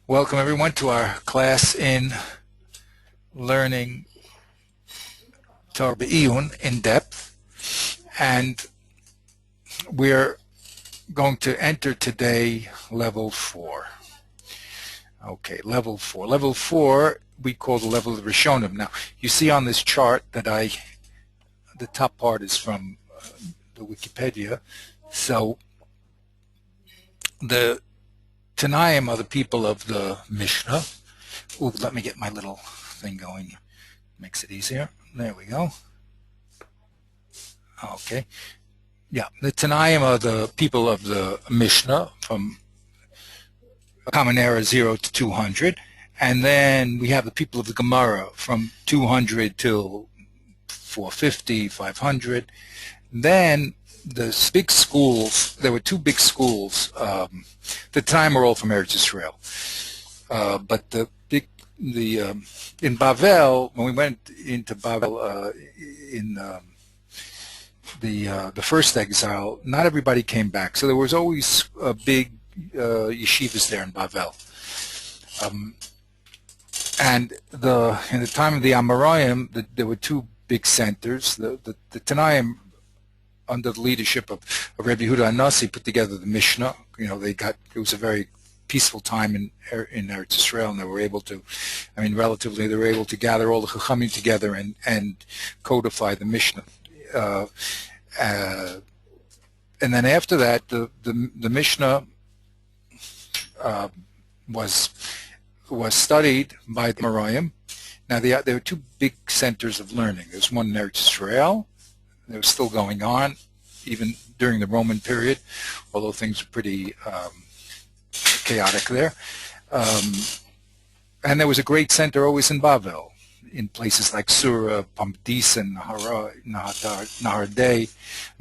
Welcome everyone to our class in learning Torah b24 in depth, and we're going to enter today level 4. Okay, level 4. Level 4 we call the level of Rishonim. Now you see on this chart that the top part is from the Wikipedia. So the Tanaim are the people of the Mishnah. Ooh, let me get my little thing going. Makes it easier. There we go. Okay. Yeah, the Tanaim are the people of the Mishnah from Common Era 0 to 200. And then we have the people of the Gemara from 200 till 450, 500. Then the big schools, there were two big schools. The time are all from Eretz Israel. But in Bavel, when we went into Bavel in the first exile, not everybody came back. So there was always big yeshivas there in Bavel. And in the time of the Amoraim, there were two big centers. The Tanaim, under the leadership of Rabbi Yehuda Anasi, put together the Mishnah. You know, it was a very peaceful time in Eretz Israel, and they were able to, relatively, they were able to gather all the Chachamim together and codify the Mishnah. And then after that, the Mishnah was studied by the Amoraim. Now there were two big centers of learning. There's one in Eretz Israel. It was still going on, even during the Roman period, although things were pretty chaotic there. And there was a great center always in Bavel, in places like Sura, Pampdis, and Nahardei,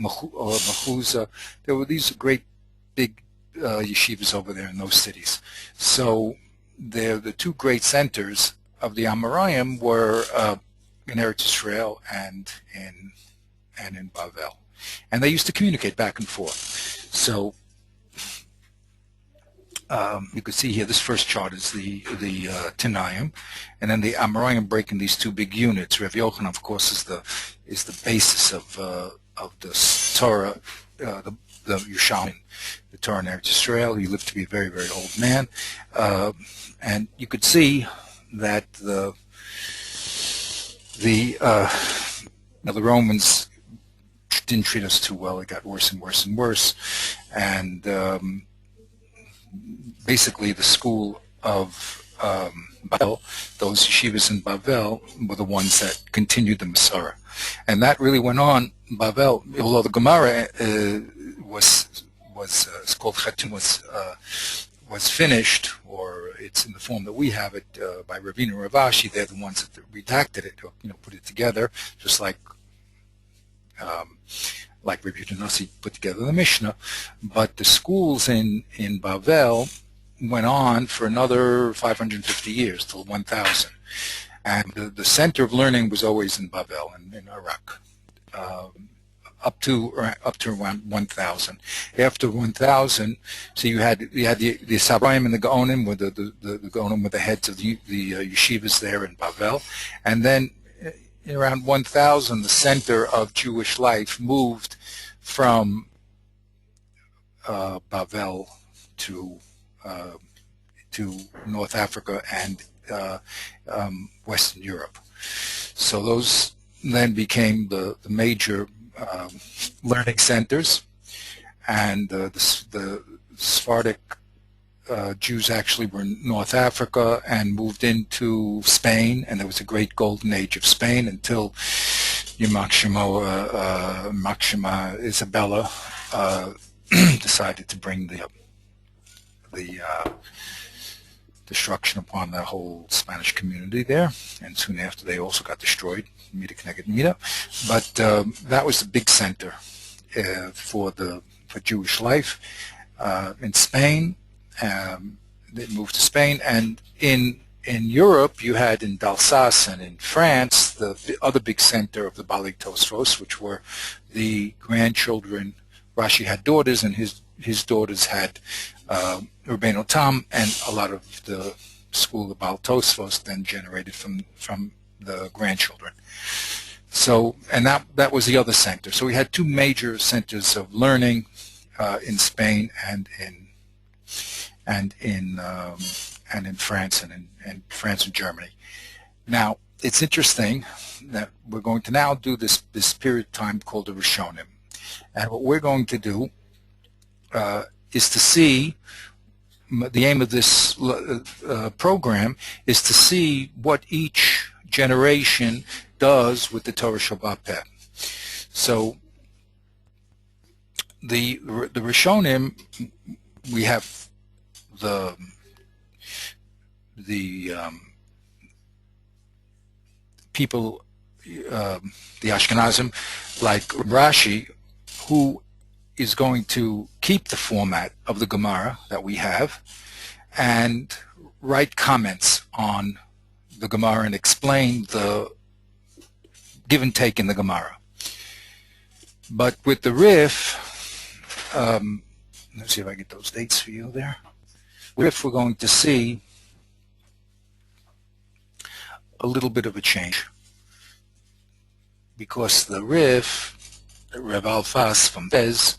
Machuza. There were these great big yeshivas over there in those cities. So the two great centers of the Amoraim were in Eretz Israel and in Bavel, and they used to communicate back and forth. So you could see here, this first chart is the Tanaim, and then the Amoraim break in these two big units. Rav Yochanan, of course, is the basis of the Torah, the Yerushalmi, the Torah in Eretz Israel. He lived to be a very, very old man, and you could see that the Romans didn't treat us too well. It got worse and worse and worse, and basically the school of Bavel, those yeshivas in Bavel, were the ones that continued the Masorah, and that really went on. Bavel, although the Gemara was called Chatun, was finished, or it's in the form that we have it by Ravina and Rav Ashi. They're the ones that redacted it, put it together, just like Rabbi Yehuda Nasi put together the Mishnah. But the schools in Bavel went on for another 550 years, till 1000. And the center of learning was always in Bavel, in Iraq, up to around 1000. After 1000, so you had the Sabrayim and the Gaonim, with the Gaonim were the heads of the yeshivas there in Bavel, and then around 1000, the center of Jewish life moved from Bavel to North Africa and Western Europe. So those then became the major learning centers, and the Sephardic Jews actually were in North Africa and moved into Spain, and there was a great golden age of Spain until Maxima Isabella decided to bring the destruction upon the whole Spanish community there, and soon after they also got destroyed, Mida K'neged Mida. But that was the big center for Jewish life in Spain. They moved to Spain, and in Europe you had in Alsace and in France the other big center of the Bali Tosfos, which were the grandchildren Rashi had daughters, and his daughters had Rabbeinu Tam, and a lot of the school of Baal Tosfos then generated from the grandchildren. So, and that was the other center. So we had two major centers of learning in Spain and in France and France and Germany. Now, it's interesting that we're going to now do this period of time called the Rishonim. And what we're going to do is to see, the aim of this program is to see what each generation does with the Torah Sheba'al Peh. So the Rishonim, we have the people, the Ashkenazim, like Rashi, who is going to keep the format of the Gemara that we have and write comments on the Gemara and explain the give and take in the Gemara. But with the Rif, let's see if I get those dates for you there. Rif, we're going to see a little bit of a change, because the Rif, Rev Alfas from Bez,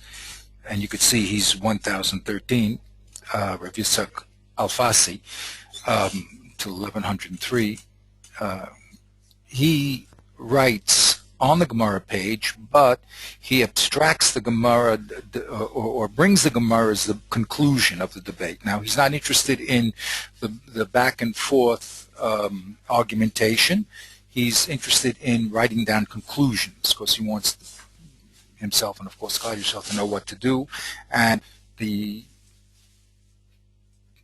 and you could see he's 1013, Rev Yitzhak Alfasi, to 1103. He writes on the Gemara page, but he abstracts the Gemara or brings the Gemara as the conclusion of the debate. Now, he's not interested in the back and forth argumentation. He's interested in writing down conclusions, because he wants himself and, of course, God yourself to know what to do. And the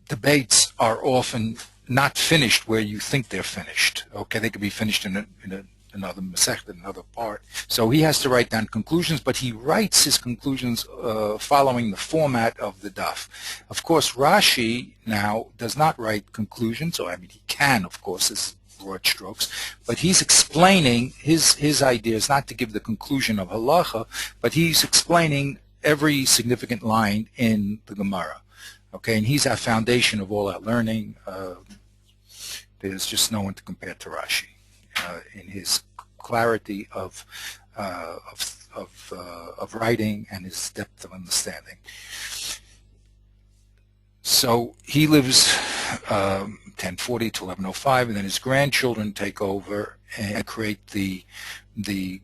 debates are often not finished where you think they're finished. Okay, they could be finished in another masech, another part. So he has to write down conclusions, but he writes his conclusions following the format of the daf. Of course, Rashi now does not write conclusions, or I mean, he can, of course, as broad strokes, but he's explaining his ideas, not to give the conclusion of halacha, but he's explaining every significant line in the Gemara. Okay, and he's our foundation of all our learning. There's just no one to compare to Rashi in his clarity of writing and his depth of understanding. So he lives 1040 to 1105, and then his grandchildren take over and create the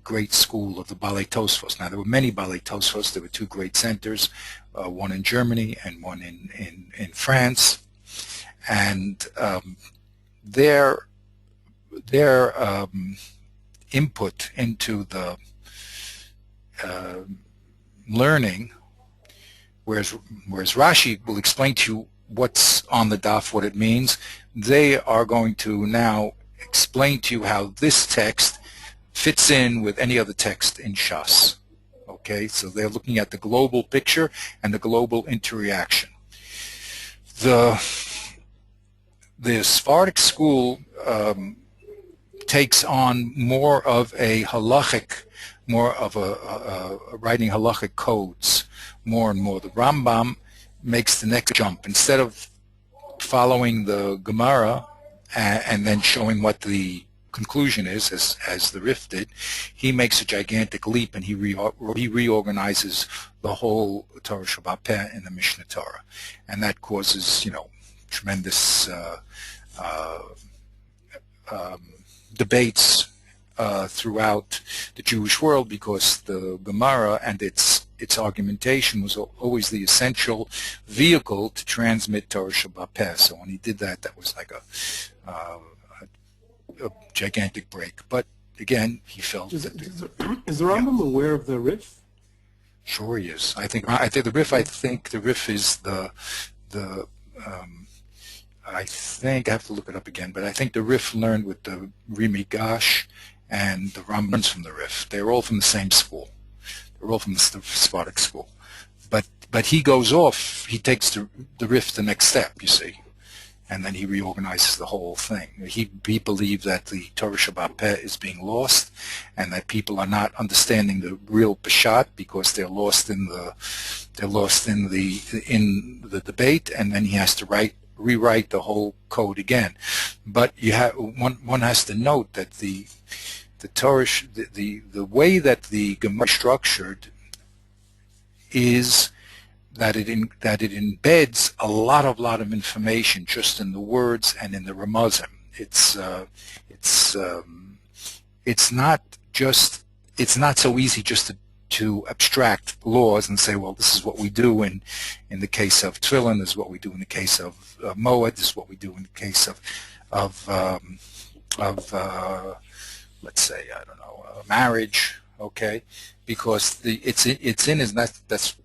great school of the Balei Tosfos. Now, there were many Balei Tosfos. There were two great centers, one in Germany and one in France, and their input into the learning, whereas Rashi will explain to you what's on the daf, what it means, they are going to now explain to you how this text fits in with any other text in Shas. Okay, so they're looking at the global picture and the global interreaction. The Sephardic school takes on more of a halachic, more of a writing halachic codes, more and more. The Rambam makes the next jump. Instead of following the Gemara and then showing what the conclusion is, as the Rif did, he makes a gigantic leap, and he reorganizes the whole Torah Sheba'al Peh in the Mishnah Torah, and that causes, tremendous debates throughout the Jewish world, because the Gemara and its argumentation was always the essential vehicle to transmit Torah Sheba'al Peh. So when he did that, that was like a gigantic break. But again, he felt is the Rambam aware of the Rif? Sure he is. I think the Rif. I think the Rif is I think I have to look it up again, but I think the Rif learned with the Rimi Gash, and the Rambam learns from the Rif. They're all from the same school. They're all from the Sephardic school. But he goes off. He takes the Rif the next step, you see, and then he reorganizes the whole thing. He believed that the Torah Shabbat Peh is being lost, and that people are not understanding the real Peshat because they're lost in the debate, and then he has to rewrite the whole code again. But one has to note that the Torah, the way that the Gemara is structured is that it embeds a lot of information just in the words and in the ramazim. It's not so easy just to abstract laws and say, well, this is what we do in the case of tefillin, this is what we do in the case of moed, this is what we do in the case of let's say, I don't know, marriage, okay? Because that's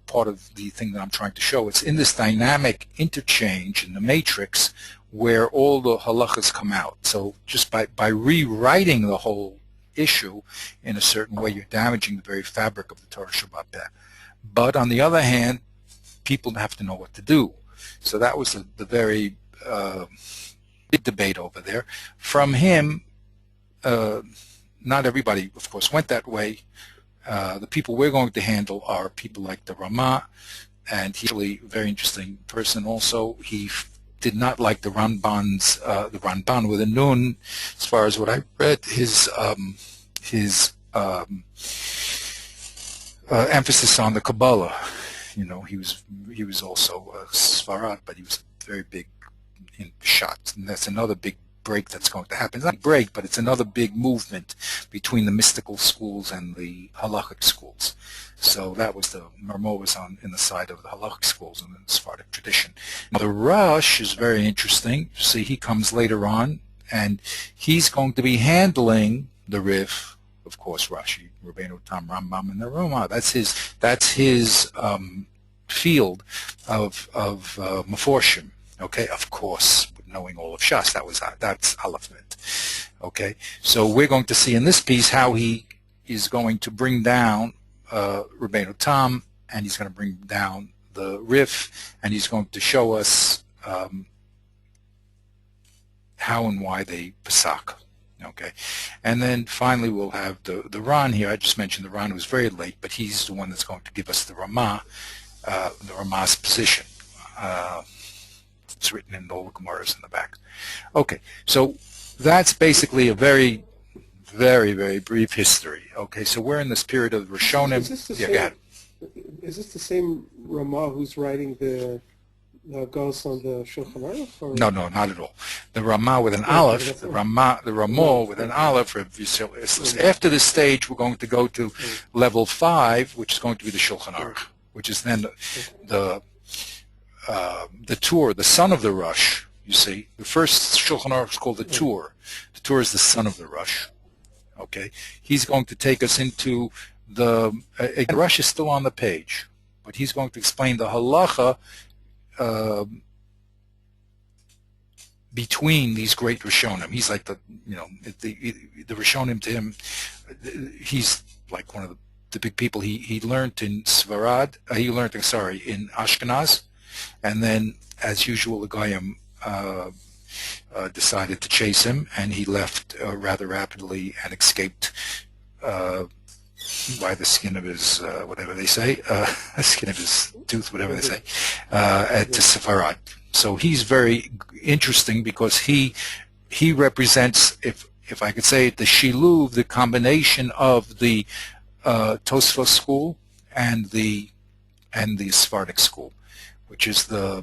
part of the thing that I'm trying to show. It's in this dynamic interchange in the matrix where all the halachas come out. So just by rewriting the whole issue in a certain way, you're damaging the very fabric of the Torah Shabbat Peh. But on the other hand, people have to know what to do. So that was the very big debate over there. From him, not everybody, of course, went that way. The people we're going to handle are people like the Ramah, and he's really a very interesting person also. He did not like the Ramban with a nun. As far as what I read, his emphasis on the Kabbalah. You know, he was also a Sfarad, but he was very big in Peshat, and that's another big break that's going to happen. It's not a break, but it's another big movement between the mystical schools and the halachic schools. So that was the Marmor was in the side of the halachic schools and the Sephardic tradition. Now, the Rosh is very interesting. See, he comes later on, and he's going to be handling the Rif, of course, Rashi, Rabbeinu Tam, Rambam, and the Ramah. That's his field of Meforshim. Okay, of course, knowing all of Shas, that's Aleph. Okay, so we're going to see in this piece how he is going to bring down Rabbeinu Tam, and he's going to bring down the Rif, and he's going to show us how and why they pasak. Okay, and then finally we'll have the Ran here. I just mentioned the Ran was very late, but he's the one that's going to give us the Ramah's position. It's written in all the Gemaras in the back. Okay, so that's basically a very, very, very brief history. Okay, so we're in this period of Rishonim. Is this the same Ramah who's writing the Gos on the Shulchan Aruch? No, not at all. The Ramah with an Aleph, the Ramah with an Aleph. After this stage, we're going to go to level 5, which is going to be the Shulchan Aruch, which is then the Tur, the son of the Rush. You see, the first Shulchan Aruch is called the Tur. The Tur is the son of the Rush. Okay, he's going to take us into the Rush is still on the page, but he's going to explain the halacha between these great Rishonim. He's like the Rishonim to him. He's like one of the big people. He learned in Svarad. In Ashkenaz. And then, as usual, the Goyim decided to chase him, and he left rather rapidly and escaped by the skin of his, whatever they say, skin of his tooth, whatever they say, to Sepharad. So he's very interesting because he represents, if I could say it, the Shiluv, the combination of the Tosfos school and the Sephardic school, which is the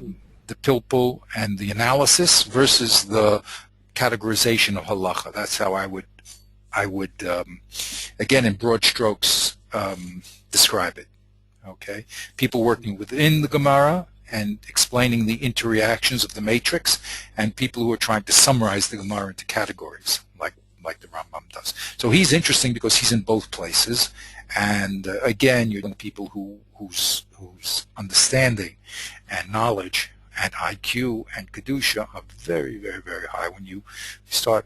pilpul and the analysis versus the categorization of halacha. That's how I would again in broad strokes describe it. Okay, people working within the Gemara and explaining the interreactions of the matrix, and people who are trying to summarize the Gemara into categories, like the Rambam does. So he's interesting because he's in both places, and again, you're the people whose understanding and knowledge and IQ and Kedusha are very, very, very high. When you start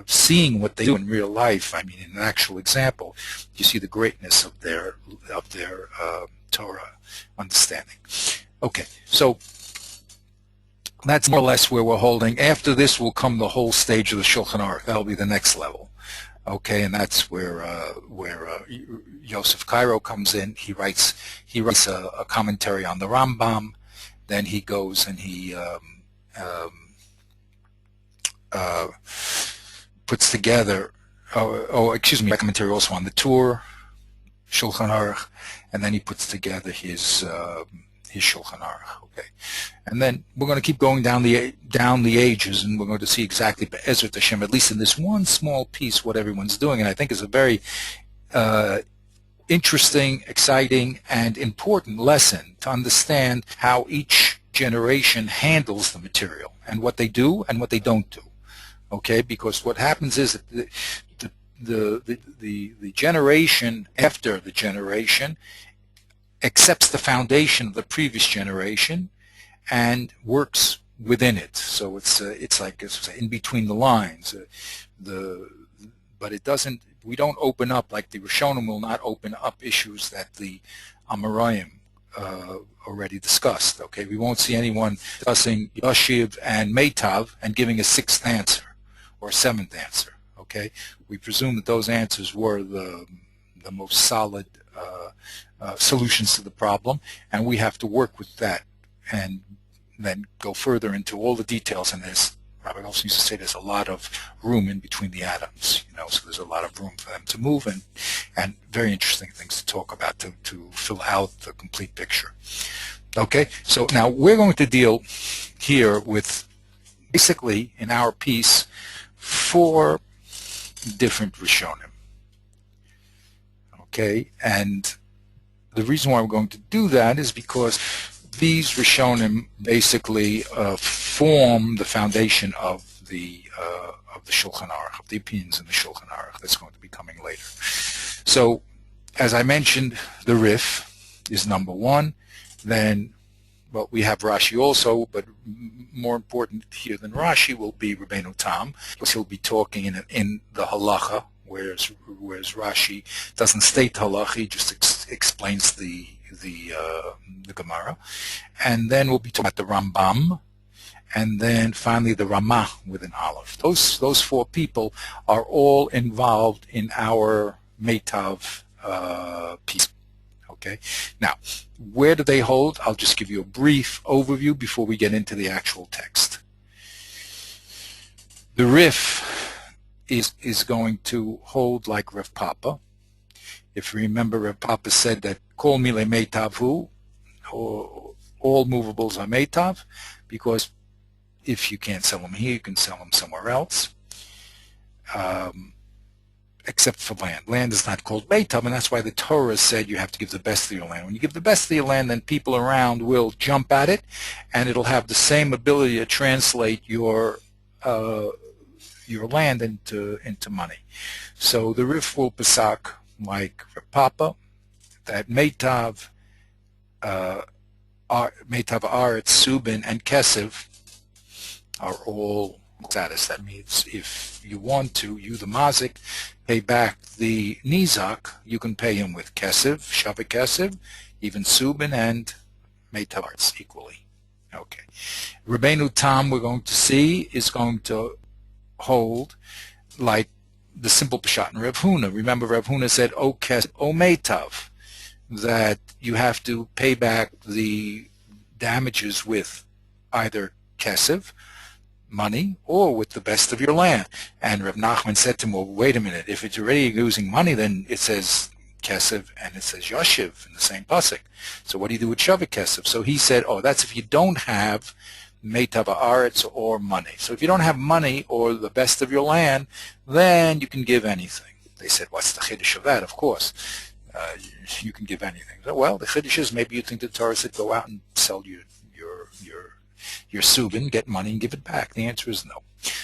seeing what they do in real life, I mean, in an actual example, you see the greatness of their Torah understanding. Okay, so That's more or less where we're holding. After this will come the whole stage of the Shulchan Aruch. That'll be the next level. Okay, and that's where Yosef Cairo comes in. He writes a commentary on the Rambam. Then he goes and he puts together, a commentary also on the Tur, Shulchan Aruch, and then he puts together his Shulchan Aruch. Okay, and then we're going to keep going down the ages, and we're going to see exactly Be'ezrat Hashem, at least in this one small piece, what everyone's doing, and I think is a very interesting, exciting, and important lesson to understand how each generation handles the material and what they do and what they don't do. Okay, because what happens is that the generation after the generation accepts the foundation of the previous generation and works within it. So it's like it's in between the lines. But it doesn't. We don't open up, like the Rishonim will not open up issues that the Amoraim already discussed. Okay, we won't see anyone discussing Yashiv and Meitav and giving a sixth answer or seventh answer. Okay, we presume that those answers were the most solid solutions to the problem, and we have to work with that and then go further into all the details. And there's, Rabbi also used to say, there's a lot of room in between the atoms, so there's a lot of room for them to move, and very interesting things to talk about to fill out the complete picture. Okay, so now we're going to deal here with, basically, in our piece, 4 different Rishonim. Okay, and the reason why we're going to do that is because these Rishonim basically form the foundation of the Shulchan Aruch, of the opinions in the Shulchan Aruch that's going to be coming later. So, as I mentioned, the Rif is number 1. Then, well, we have Rashi also, but more important here than Rashi will be Rabbeinu Tam, because he'll be talking in the halacha, whereas Rashi doesn't state halacha, he just explains the Gemara. And then we'll be talking about the Rambam, and then finally the Ramah with an Aleph. Those 4 people are all involved in our Meitav piece. Okay. Now, where do they hold? I'll just give you a brief overview before we get into the actual text. The Rif is going to hold like Rav Papa. If you remember, Rav Papa said that Kol Mile Meitavu, or all movables are Meitav, because if you can't sell them here, you can sell them somewhere else. Except for land. Land is not called Meitav, and that's why the Torah said you have to give the best of your land. When you give the best of your land, then people around will jump at it, and it'll have the same ability to translate your land into money. So the Rif will pasak like Papa, that Meitav, Aretz, Subin, and Kesef are all status. That means if you want to, you the mazik, pay back the nizak, you can pay him with Kesef, Shavik Kesef, even Subin, and Meitav Aretz equally. Okay. Rabbeinu Tam, we're going to see, is going to hold like the simple Peshat in Rav Huna. Remember, Rav Huna said, O Kesef, O Meitav, that you have to pay back the damages with either Kesef, money, or with the best of your land. And Rav Nachman said to him, well, wait a minute, if it's already using money, then it says Kesef and it says Yoshiv in the same pasuk. So what do you do with Shavik Kesef? So he said, oh, that's if you don't have Meitav Aretz or money. So if you don't have money or the best of your land, then you can give anything. They said, what's the chiddush of that? Of course, you can give anything. So, well, the chiddush is maybe you think the Torah said go out and sell your subin, get money, and give it back. The answer is no.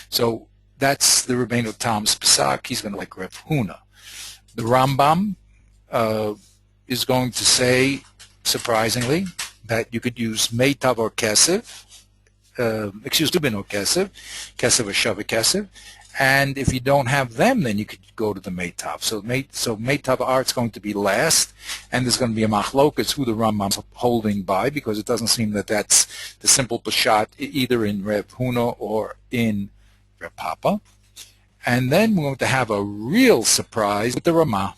So that's the Rabbeinu Tam's Pesach. He's going to like Rav Huna. The Rambam is going to say, surprisingly, that you could use Meitav or Kesef, Subin or Kesef or Shavik Kesef, And if you don't have them, then you could go to the Meitav. So Meitav Art's going to be last, and there's going to be a machlokas who the Rambam's holding by, because it doesn't seem that that's the simple Peshat either in Reb Huna or in Reb Papa. And then we're going to have a real surprise with the Ramah,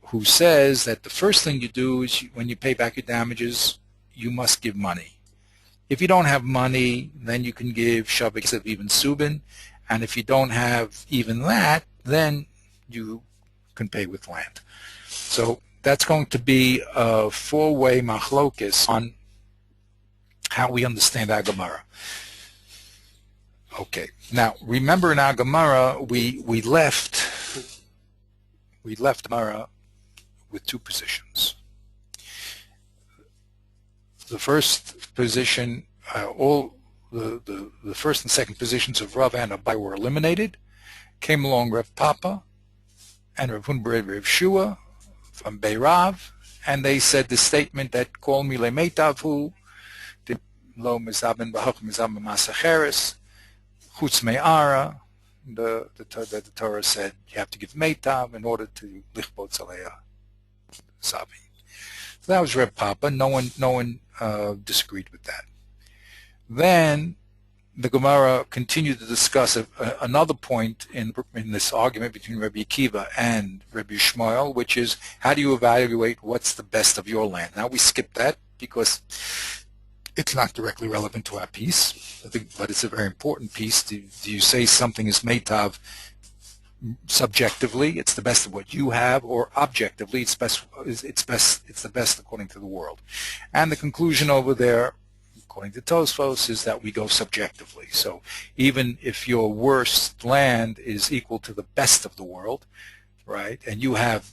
who says that the first thing you do is when you pay back your damages, you must give money. If you don't have money, then you can give Shavik of even Subin, and if you don't have even that, then you can pay with land. So that's going to be a four-way machlokis on how we understand our Gemara. Okay, now remember in our Gemara we left Gemara with two positions. The first position, all the first and second positions of Rav and Abai were eliminated. Came along Rav Papa and Rav Hunber Rav Shua from Beirav, and they said the statement that Kol Mile Meitavu, Lo Mizaben Bahach Mizaben Masacheres, Chutz Me'ara, the Torah said you have to give Meitav in order to Lichbot Zaleah Zavi. So that was Reb Papa. No one disagreed with that. Then the Gemara continued to discuss another point in this argument between Rabbi Akiva and Rabbi Shmuel, which is how do you evaluate what's the best of your land? Now we skipped that because it's not directly relevant to our piece, but it's a very important piece. Do you say something is meitav subjectively, it's the best of what you have, or objectively, it's the best according to the world? And the conclusion over there, according to Tosfos, is that we go subjectively. So even if your worst land is equal to the best of the world, right, and you have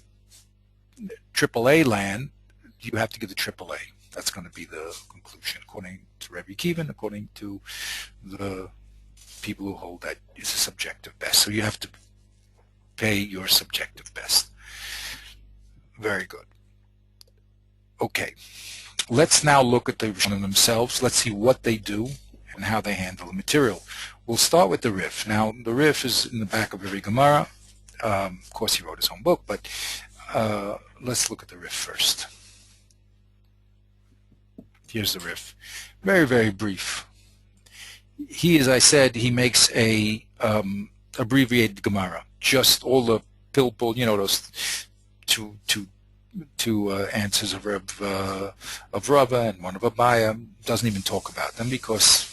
AAA land, you have to give the AAA. That's going to be the conclusion, according to Rabbi Akiva, according to the people who hold that is a subjective best. So you have to pay your subjective best. Very good. Okay. Let's now look at the Rishonim themselves. Let's see what they do and how they handle the material. We'll start with the Rif. Now, the Rif is in the back of every Gemara. Of course, he wrote his own book, but let's look at the Rif first. Here's the Rif. Very, very brief. He, as I said, he makes a abbreviated Gemara. Just all the pilpul, those two answers of Rava and one of Abaya, doesn't even talk about them because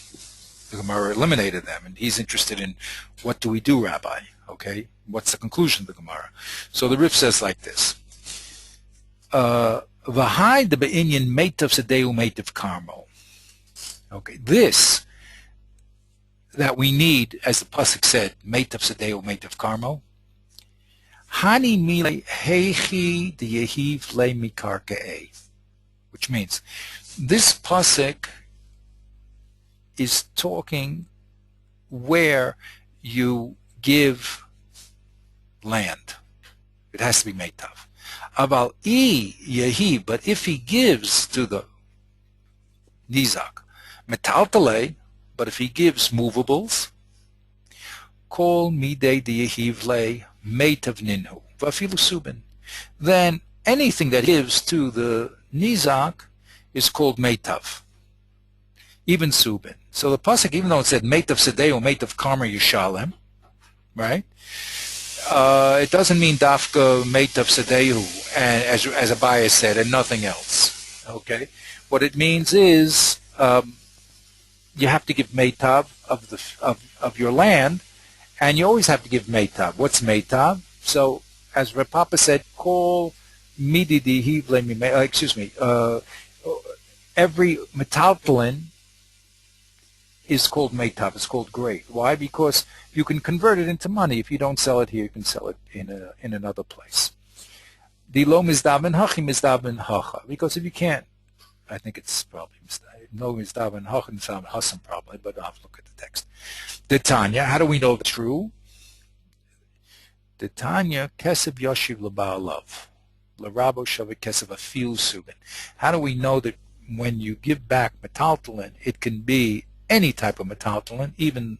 the Gemara eliminated them, and he's interested in what do we do, Rabbi? Okay, what's the conclusion of the Gemara? So the Rif says like this. V'hai de be'inyan meitav sedeu meitav karmo. Okay, this that we need, as the pasuk said, meitav sedeu meitav karmo. Hani mile heichi de yehiv le mikarkei, which means this pasuk is talking where you give land. It has to be meitav. Aval I yehi, but if he gives to the nizak, metaltale, but if he gives movables, kol midei de yehiv le meitav ninhu vafilu subin, then anything that gives to the nizak is called meitav, even subin. So the pasuk, even though it said meitav sedeu, meitav karma yishalem, right? It doesn't mean dafka meitav sedehu, and as Abaya said, and nothing else. Okay, what it means is you have to give meitav of your land, and you always have to give meitav. What's meitav? So as Rav Papa said, call mididi hivle. Excuse me. Every metaltalin is called meitav. It's called great. Why? Because you can convert it into money. If you don't sell it here, you can sell it in another place. The lo mizdaven hachi mizdaven hacha. Because if you can't, I think it's probably no mizdaven hacha mizdaven hasam probably, but I'll have to look at the text. The Tanya, how do we know it's true? The Tanya kesef yashiv l'ba'alav l'rabo shavik kesef afil subin. How do we know that when you give back metaltalin, it can be any type of metaltalin, even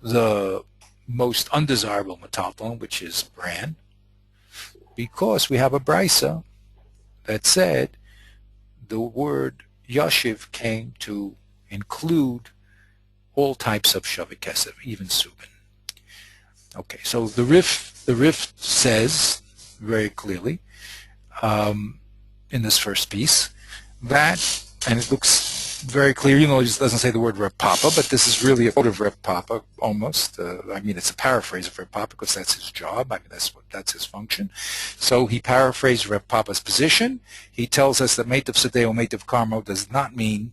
the most undesirable metaltalin, which is bran, because we have a brisa that said the word yashiv came to include all types of shavik kesef, even subin. Okay, so the Rif says very clearly in this first piece that, and it looks very clear, even though it just doesn't say the word Reb Papa, but this is really a quote of Reb Papa almost. I mean, it's a paraphrase of Reb Papa because that's his job. I mean, that's his function. So he paraphrased Reb Papa's position. He tells us that Meitav Sadeo, Meitav Karmo does not mean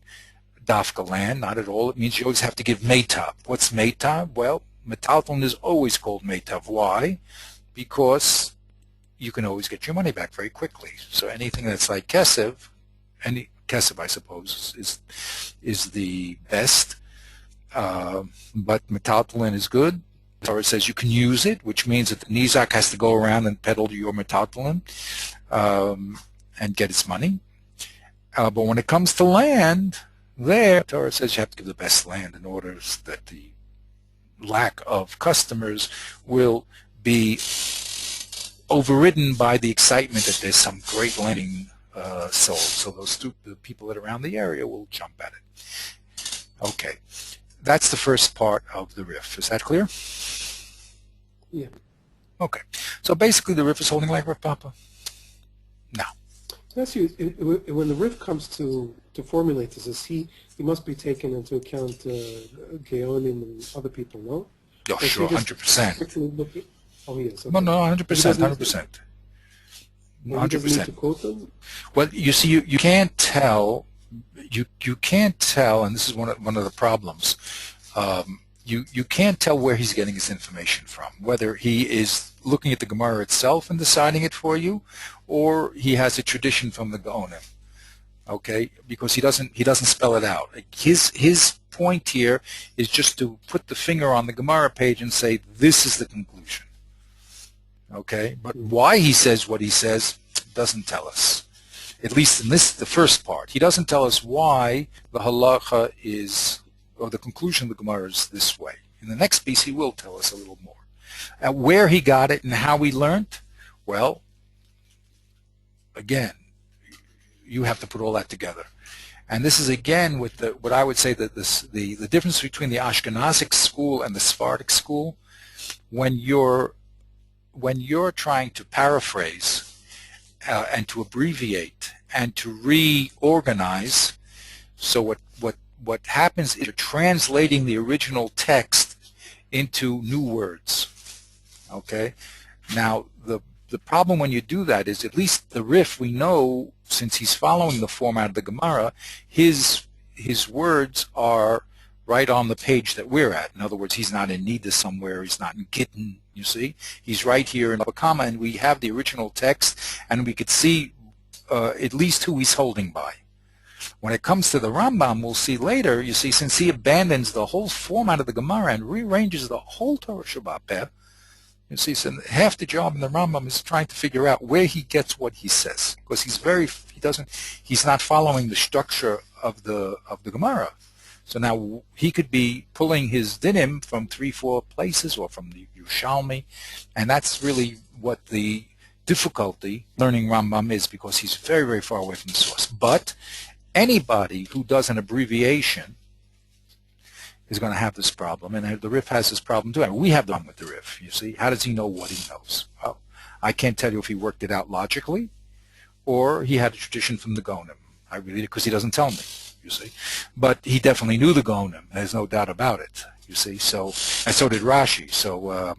Dafka land, not at all. It means you always have to give Meitav. What's Meitav? Well, metaltalin is always called Meitav. Why? Because you can always get your money back very quickly. So anything that's like Kesef, any Kesef, I suppose, is the best. But metaltalin is good. The Torah says you can use it, which means that the Nizak has to go around and peddle your metaltalin and get its money. But when it comes to land, there, the Torah says you have to give the best land in order that the lack of customers will be overridden by the excitement that there's some great landing sold. So those the people that are around the area will jump at it. Okay, that's the first part of the Rif. Is that clear? Yeah. Okay, so basically the Rif is holding like Rav Papa. Now, That's you. When the Rif comes to formulate this, he must be taken into account Geonim and other people, no? oh, sure, 100%. Oh, yes. Okay. No, 100%, 100%. He doesn't need to quote them? Well, you see, you can't tell. You can't tell, and this is one of the problems. You can't tell where he's getting his information from. Whether he is looking at the Gemara itself and deciding it for you, or he has a tradition from the Gaonim. Okay, because he doesn't spell it out. His point here is just to put the finger on the Gemara page and say this is the conclusion. Okay, but why he says what he says doesn't tell us. At least in the first part, he doesn't tell us why the halacha is, or the conclusion of the Gemara is this way. In the next piece, he will tell us a little more. Where he got it and how he learned, well, again, you have to put all that together. And this is again with what I would say that the difference between the Ashkenazic school and the Sephardic school. When you're trying to paraphrase and to abbreviate and to reorganize, so what happens is you're translating the original text into new words. Okay, now the problem when you do that is, at least the Rif, we know, since he's following the format of the Gemara, his words are right on the page that we're at. In other words, he's not in Nida somewhere, he's not in Gittin, you see. He's right here in Abakama, and we have the original text, and we could see at least who he's holding by. When it comes to the Rambam, we'll see later, you see, since he abandons the whole format of the Gemara and rearranges the whole Torah Shabbat Peh, you see, so half the job in the Rambam is trying to figure out where he gets what he says, because he's not following the structure of the Gemara. So now he could be pulling his dinim from 3-4 places, or from the Yerushalmi, and that's really what the difficulty learning Rambam is, because he's very, very far away from the source. But anybody who does an abbreviation is going to have this problem, and the Rif has this problem too. And we have the problem with the Rif, you see. How does he know what he knows? Well, I can't tell you if he worked it out logically or he had a tradition from the Gonim. I really, because he doesn't tell me, you see. But he definitely knew the Gonim. There's no doubt about it, you see. So, and so did Rashi. So,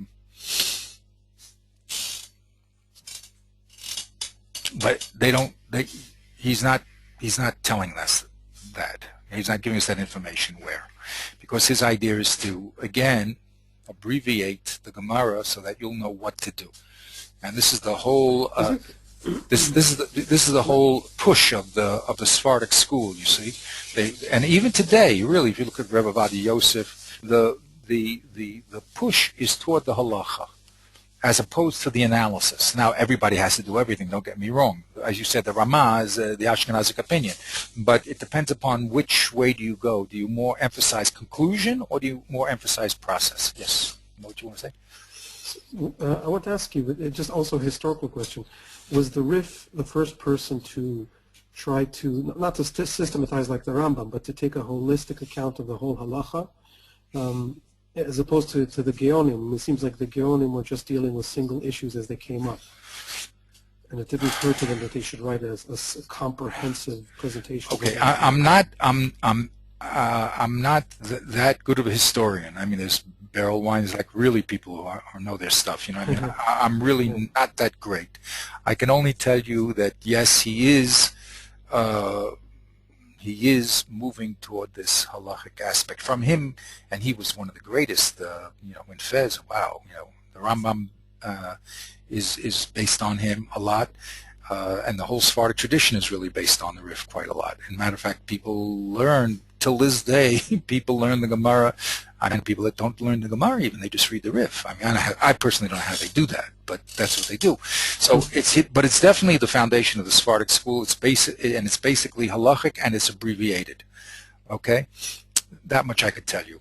but he's not telling us that. He's not giving us that information where. Because his idea is to, again, abbreviate the Gemara so that you'll know what to do. And this is the whole this is the whole push of the Sephardic school, you see. And even today, really, if you look at Rebbe Ovadia Yosef, the push is toward the halacha, as opposed to the analysis. Now, everybody has to do everything, don't get me wrong. As you said, the Ramah is the Ashkenazic opinion. But it depends upon which way do you go. Do you more emphasize conclusion, or do you more emphasize process? Yes. You know what you want to say? I want to ask you, just also a historical question. Was the Rif the first person to try to, not to systematize like the Rambam, but to take a holistic account of the whole halacha, as opposed to the Geonim? It seems like the Geonim were just dealing with single issues as they came up. And it didn't occur to them that they should write a comprehensive presentation. Okay, I'm not that good of a historian. I mean, there's barrel wines like really people who know their stuff. You know, I mean, I'm really not that great. I can only tell you that yes, he is moving toward this halachic aspect from him, and he was one of the greatest. You know, in Fez, wow, you know, the Rambam is based on him a lot. And the whole Sephardic tradition is really based on the Rif quite a lot. As a matter of fact, people learn, till this day, people learn the Gemara. I know people that don't learn the Gemara even, they just read the Rif. I mean, I personally don't know how they do that, but that's what they do. So but it's definitely the foundation of the Sephardic school. It's basically halachic, and it's abbreviated. Okay? That much I could tell you.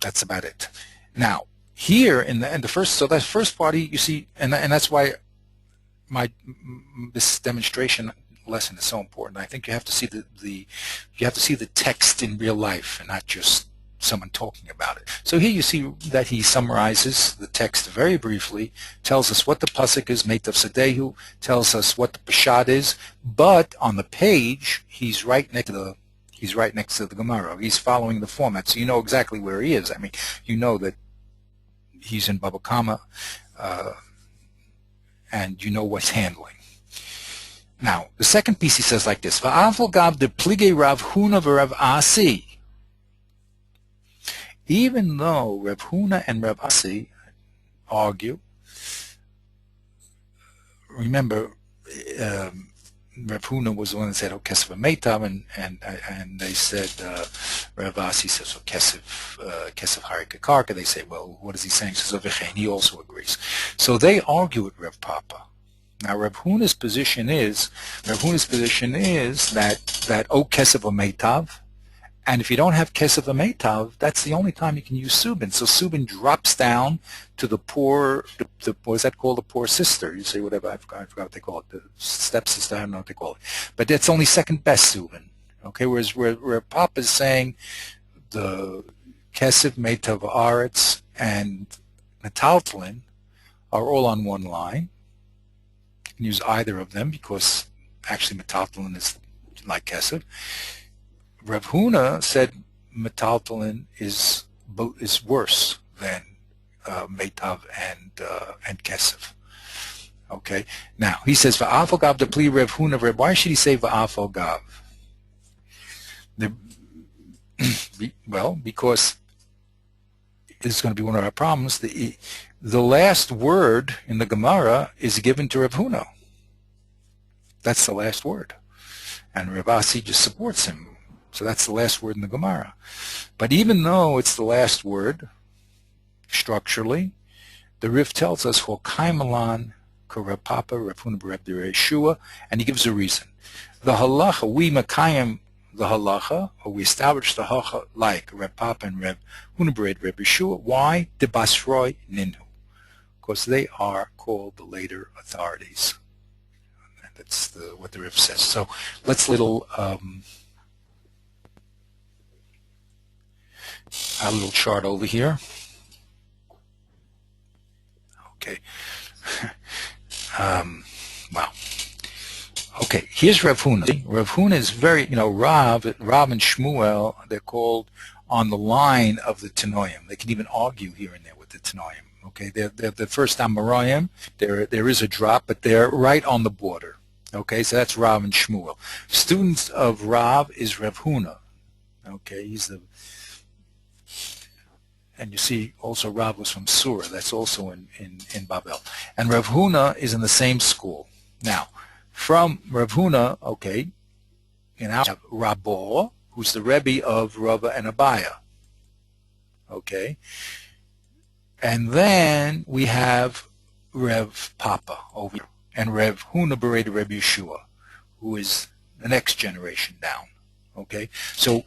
That's about it. Now, here in the first, so that first party, you see, and that's why this demonstration lesson is so important. I think you have to see the text in real life and not just someone talking about it. So here you see that he summarizes the text very briefly, tells us what the pasuk is, Meitav Sadehu, tells us what the pshat is, but on the page he's right next to the Gemara. He's following the format, so you know exactly where he is. I mean, you know that he's in Baba Kama, and you know what's handling. Now, the second piece he says like this: Va'afal gav de plige Rav Huna v'Rav Asi. Even though Rav Huna and Rav Asi argue, remember, Rav Huna was the one that said, "Oh, kesef meitav," and they said, Rav Asi says, "Oh, kesef harika karka." They say, "Well, what is he saying?" He says, "Oh, he also agrees." So they argue with Rav Papa. Now, Rav Huna's position is that "Oh, kesef meitav," and if you don't have kesef meitav, that's the only time you can use subin. So subin drops down to the poor, what is that called? The poor sister. You say whatever, I forgot what they call it, the stepsister, I don't know what they call it. But that's only second best subin. Okay, whereas where Papa is saying the kesef, meitav, aretz, and metaltalin are all on one line. You can use either of them because actually metaltalin is like kesef. Rav Huna said metaltalin is worse than meitav and kesef. Okay. Now he says va'afal gav de pli Rav Huna. Why should he say va'afal gav? Well, because it's going to be one of our problems. The last word in the Gemara is given to Rav Huna. That's the last word, and Rav Asi just supports him. So that's the last word in the Gemara. But even though it's the last word, structurally, the Rif tells us, Kaimalan, Rav Papa, Rav Huna, Rav Yeshua, and he gives a reason. The halacha, we makayim the halacha, or we establish the halacha like Rav Papa and Rav Huna, Rav Yeshua. Why? De Basroi Ninhu. Because they are called the later authorities. And that's what the Rif says. So let's a little chart over here. Okay. Wow. Okay, here's Rav Huna. Rav Huna is very, Rav and Shmuel, they're called on the line of the Tanoim. They can even argue here and there with the Tanoim. Okay, they're the first Amoraim. There is a drop, but they're right on the border. Okay, so that's Rav and Shmuel. Students of Rav is Rav Huna. Okay, and you see also Rav was from Surah. That's also in Babel. And Rav Huna is in the same school. Now, from Rav Huna, okay, we have Rabbo, who's the Rebbe of Rava and Abaya. Okay. And then we have Rav Papa over here, and Rav Huna Bereda Reb Yeshua, who is the next generation down. Okay. So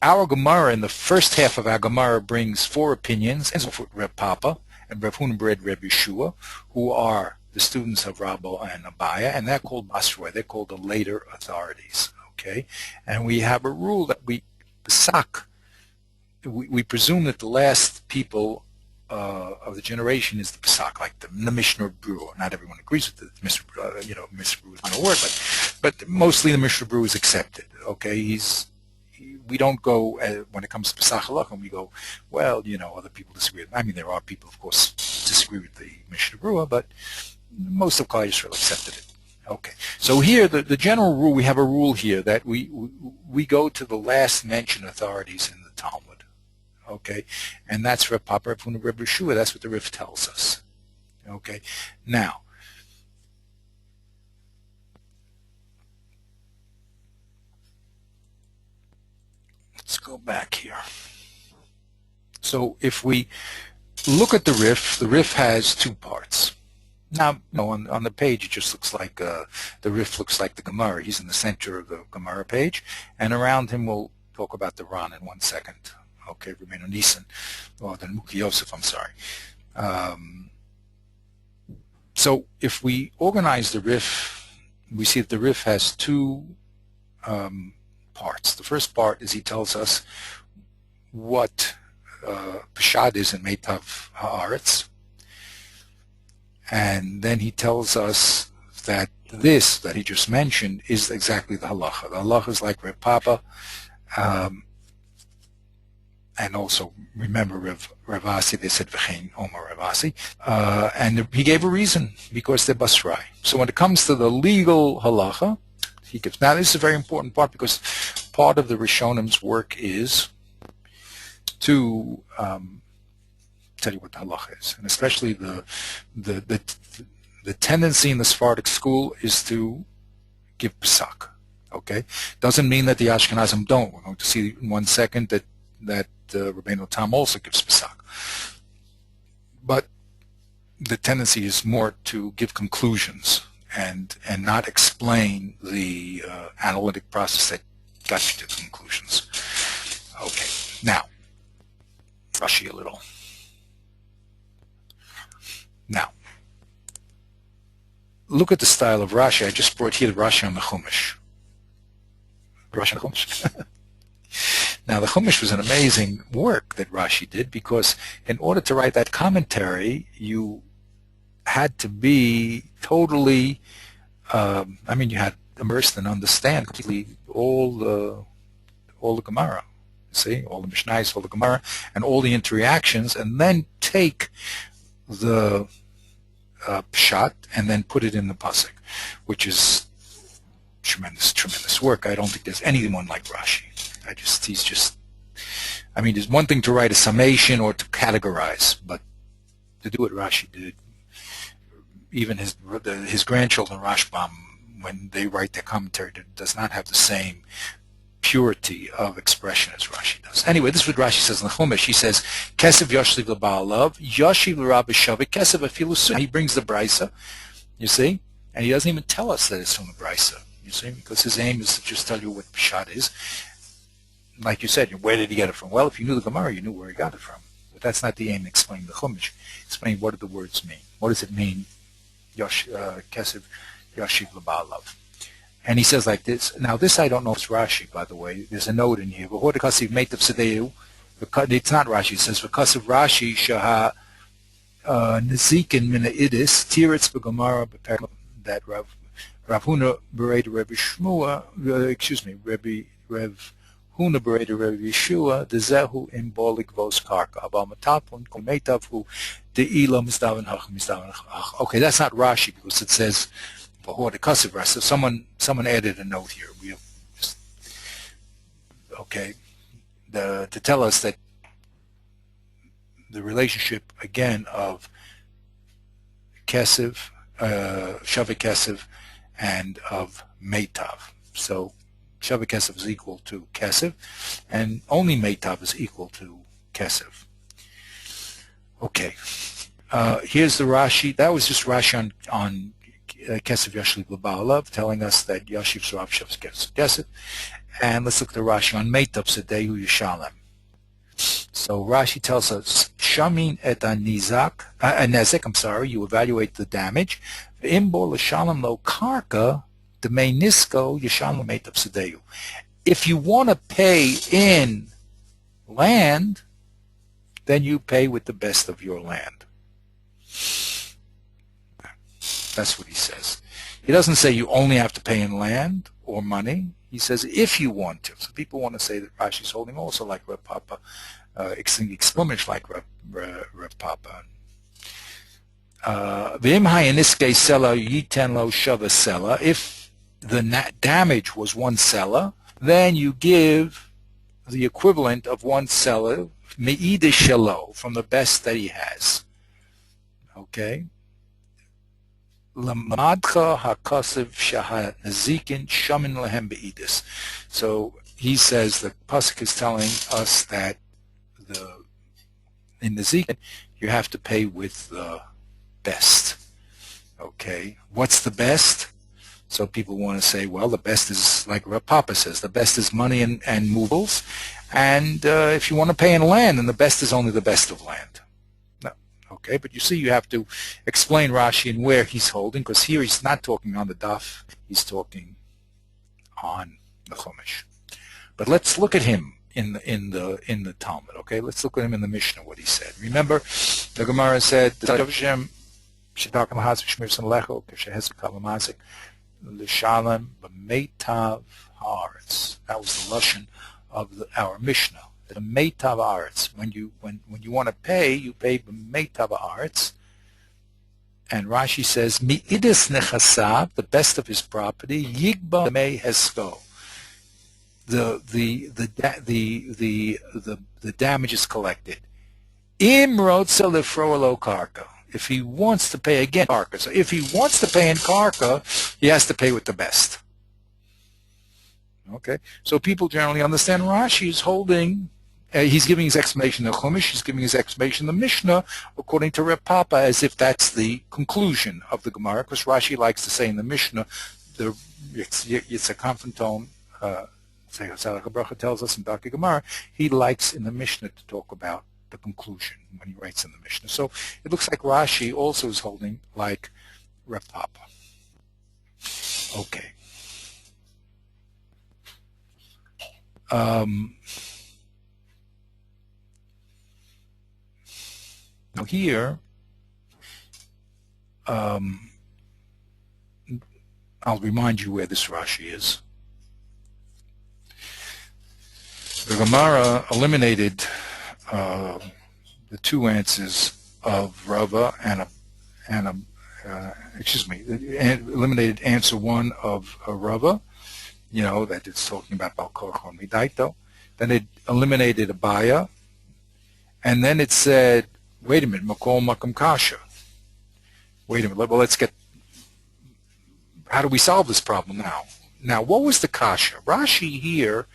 Our Gemara, in the first half of our Gemara, brings four opinions, and Reb Papa and Reb Huna Bered Reb Yeshua, who are the students of Rabba and Abaya, and they're called Basroi. They're called the later authorities. Okay, and we have a rule that we Pesak. We presume that the last people of the generation is the Pesak, like the Mishnah Brewer. Not everyone agrees with the Mishnah Brewer. Mishnah Brewer is not a word, but mostly the Mishnah Brewer is accepted. Okay, we don't go when it comes to Pesach Halachim. We go, well, other people disagree. I mean, there are people, of course, disagree with the Mishnah Brewer, but most of Klal Yisrael accepted it. Okay, so here the general rule, we have a rule here that we go to the last mentioned authorities in the Talmud. Okay, and that's Reb Papa, Reb Huna, Reb Yeshua. That's what the Rif tells us. Okay, now let's go back here. So if we look at the Rif has two parts. Now, on the page, it just looks like the Rif looks like the Gemara. He's in the center of the Gemara page, and around him we'll talk about the Ran in 1 second. Okay, Rabbeinu Nisan, or the Muki Yosef, I'm sorry. So if we organize the Rif, we see that the Rif has two parts. The first part is he tells us what Peshad is in Meitav Haaretz, and then he tells us that this that he just mentioned is exactly the halacha. The halacha is like Reb Papa, and also remember Rav Asi, they said V'chein Omer Rav Asi, and he gave a reason, because they're Basrai. So when it comes to the legal halacha, he gives. Now this is a very important part, because part of the Rishonim's work is to tell you what the halacha is, and especially the tendency in the Sephardic school is to give Pesach. Okay, doesn't mean that the Ashkenazim don't. We're going to see in 1 second that Rabbeinu Tam also gives Pesach, but the tendency is more to give conclusions and not explain the analytic process that got you to the conclusions. Okay, now Rashi a little. Now, look at the style of Rashi. I just brought here the Rashi on the Chumash. Rashi on the Chumash. Now, the Chumash was an amazing work that Rashi did, because in order to write that commentary, you had to be totally, you had immersed and understand completely all the Gemara. See, all the Mishnayos, all the Gemara, and all the interactions, and then take the pshat and then put it in the pasuk, which is tremendous work. I don't think there's anyone like Rashi. There's one thing to write a summation or to categorize, but to do what Rashi did, even his grandchildren Rashbam, when they write their commentary, does not have the same purity of expression as Rashi does. Anyway, this is what Rashi says in the Chumash. He says, Kesev Yoshiv L'Ba'alav, Yoshiv L'Rabbi Shavik, Kesev Afilu Sun. He brings the Brisa, you see, and he doesn't even tell us that it's from the Brisa, you see, because his aim is to just tell you what Pshat is. Like you said, where did he get it from? Well, if you knew the Gemara, you knew where he got it from. But that's not the aim, explaining the Chumash. Explain what do the words mean. What does it mean, Kesev Yoshiv L'Ba'alav? And he says like this. Now this I don't know if it's Rashi, by the way. There's a note in here. It's not Rashi. It says because of Rashi shaha nezikin mina idis tiritz b'gemara b'perek that Rav Huna bereda Rabbi Shmua. Rav Huna bereda Rabbi Yeshua dezehu imbolik vos karka abal matapun kometavu deila mizdavan hach mizdavan hach. Okay, that's not Rashi, because it says. Or the Kasev Rashi. So someone added a note here. We have just, to tell us that the relationship again of Kesev, Shavik Kesev, and of Meitav. So Shavik Kesev is equal to Kesev, and only Meitav is equal to Kesev. Okay. Here's the Rashi. That was just Rashi on Kesev Yoshiv L'Ba'alav, telling us that Yoshiv Sarav Shav Kesev. And let's look at the Rashi on Meitav Sedehu Yishalem. So Rashi tells us, Shamin et anizak, nezek, you evaluate the damage. V'imbor l'shalom lo karka, d'mei nisko yishalom Meitav Sedehu. If you want to pay in land, then you pay with the best of your land. That's what he says. He doesn't say you only have to pay in land or money. He says if you want to. So people want to say that Rashi's holding also like Rav Papa, explanish like Rav Papa. V'im hayaniske sela yiten lo shava sela. If the damage was one sela, then you give the equivalent of one sela me'ide shelo, from the best that he has. Okay. Lamadcha hakasev shahazikin shamin lehem beidis. So he says the pasuk is telling us that in the zikin you have to pay with the best. Okay, what's the best? So people want to say, well, the best is like Rav Papa says, the best is money and movables, and if you want to pay in land, then the best is only the best of land. Okay, but you see, you have to explain Rashi and where he's holding, because here he's not talking on the daf, he's talking on the Chumash. But let's look at him in the Talmud. Okay, let's look at him in the Mishnah. What he said. Remember, the Gemara said, "That was the lashon of our Mishnah. The meitav haaretz. When you want to pay, you pay meitav haaretz. And Rashi says, mi'idis nechasav, the best of his property, yigba mei hesko. The damage is collected. Im rotza lefro lo karka. If he wants to pay again karka, so if he wants to pay in karka, he has to pay with the best. Okay, so people generally understand Rashi is holding. He's giving his explanation in the Chumash, he's giving his explanation in the Mishnah, according to Rav Papa, as if that's the conclusion of the Gemara, because Rashi likes to say in the Mishnah, it's a confronton, Bracha tells us in Daki Gemara, he likes in the Mishnah to talk about the conclusion when he writes in the Mishnah. So it looks like Rashi also is holding like Rav Papa. Okay. Now here, I'll remind you where this Rashi is. The Gemara eliminated the two answers of Rava eliminated answer one of Rava, that it's talking about Balkorchon Midaito. Then it eliminated Abaya, and then it said, wait a minute, Makol Makam Kasha. Wait a minute, well, how do we solve this problem now? Now, what was the Kasha? Rashi here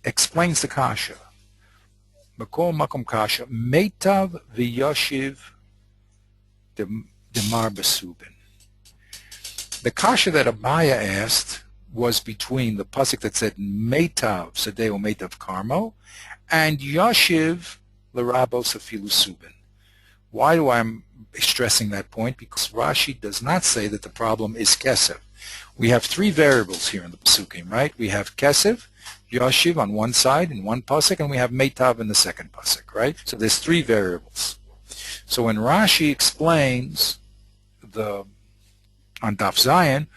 explains the Kasha. Makol Makam Kasha, Meitav v'yoshiv demar besubin. The Kasha that Abaya asked was between the pasuk that said Meitav Sadeo Meitav Karmo and Yoshiv L'Rabos Afilu Subin. Why do I'm stressing that point? Because Rashi does not say that the problem is Kesef. We have three variables here in the Pasukim, right? We have Kesef, Yoshiv on one side in one pasuk, and we have Meitav in the second pasuk, right? So there's three variables. So when Rashi explains on Daf Zion,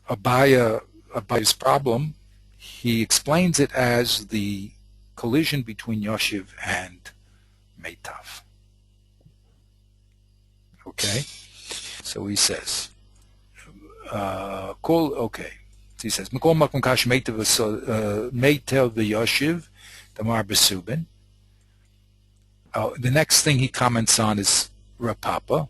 Abaya's problem, he explains it as the collision between Yoshiv and Meitav. Okay? So he says, he says, Mikol Makom Kash Meitav v'Yoshiv, Damar Besubin. The next thing he comments on is Rav Papa,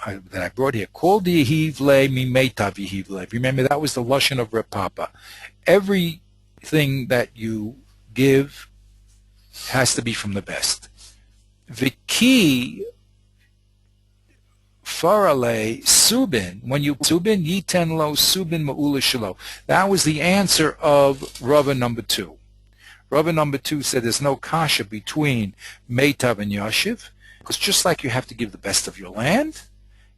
that I brought here. Kol diyehivle mi meitav yehivle. Remember, that was the lashon of Rav Papa. Everything that you give has to be from the best. The key farale subin. When you subin, yiten lo subin ma'ula shalo. That was the answer of Rava number 2. Rava number 2 said there's no kasha between Meitav and Yashiv, because just like you have to give the best of your land,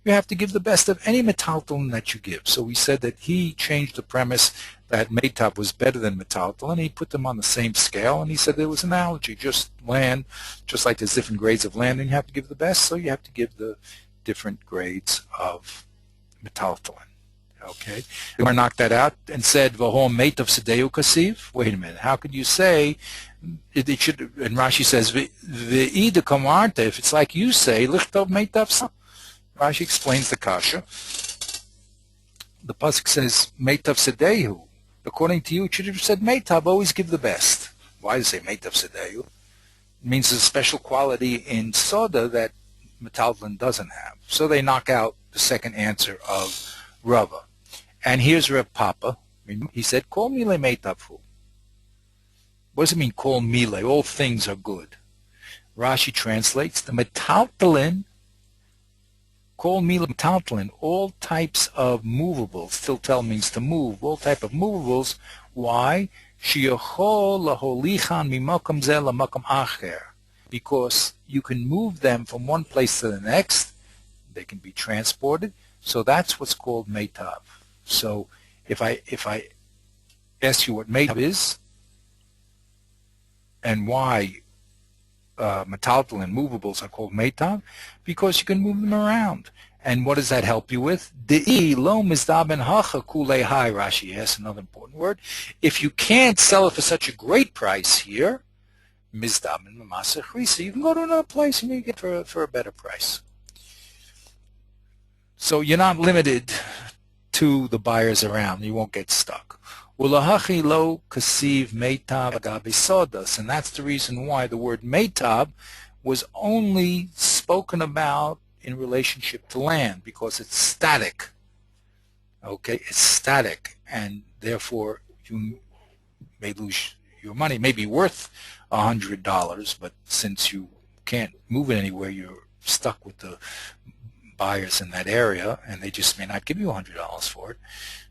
you have to give the best of any metaltalin that you give. So we said that he changed the premise that Meitav was better than metaltalin. He put them on the same scale, and he said there was an analogy, just land, just like there's different grades of land, and you have to give the best, so you have to give the different grades of metaltalin. Okay, we knocked that out and said v'hom meitav sedeu kasiv. Wait a minute, how could you say it should? And Rashi says v'ida kamarta. If it's like you say, lichtov meitav sa. Rashi explains the kasha. The pasuk says meitav sedeu. According to you, it should have said meitav. Always give the best. Why does it say meitav sedeu? It means there's a special quality in soda that metaltalin doesn't have. So they knock out the second answer of Rava. And here's Rav Papa. He said, Kol mile meitavu. What does it mean, kol mile? All things are good. Rashi translates, the metaltalin, kol mile metaltalin, all types of movables. Tiltel means to move. All type of movables. Why? Sheyachol laholichan mimakam zeh lamakam acher. Because you can move them from one place to the next. They can be transported. So that's what's called meitav. So if I ask you what meitav is and why metaltalin movables are called meitav, because you can move them around. And what does that help you with? De'i lo mizdaben hacha kulei hai. Rashi asks another important word. If you can't sell it for such a great price here, mizdaben mamasa chrisa, you can go to another place and you get it for a better price. So you're not limited to the buyers around. You won't get stuck. Ulahachi lo kasiv meitav agabe sodas, and that's the reason why the word meitav was only spoken about in relationship to land, because it's static. Okay, it's static, and therefore you may lose your money. It may be worth $100, but since you can't move it anywhere, you're stuck with the buyers in that area, and they just may not give you $100 for it,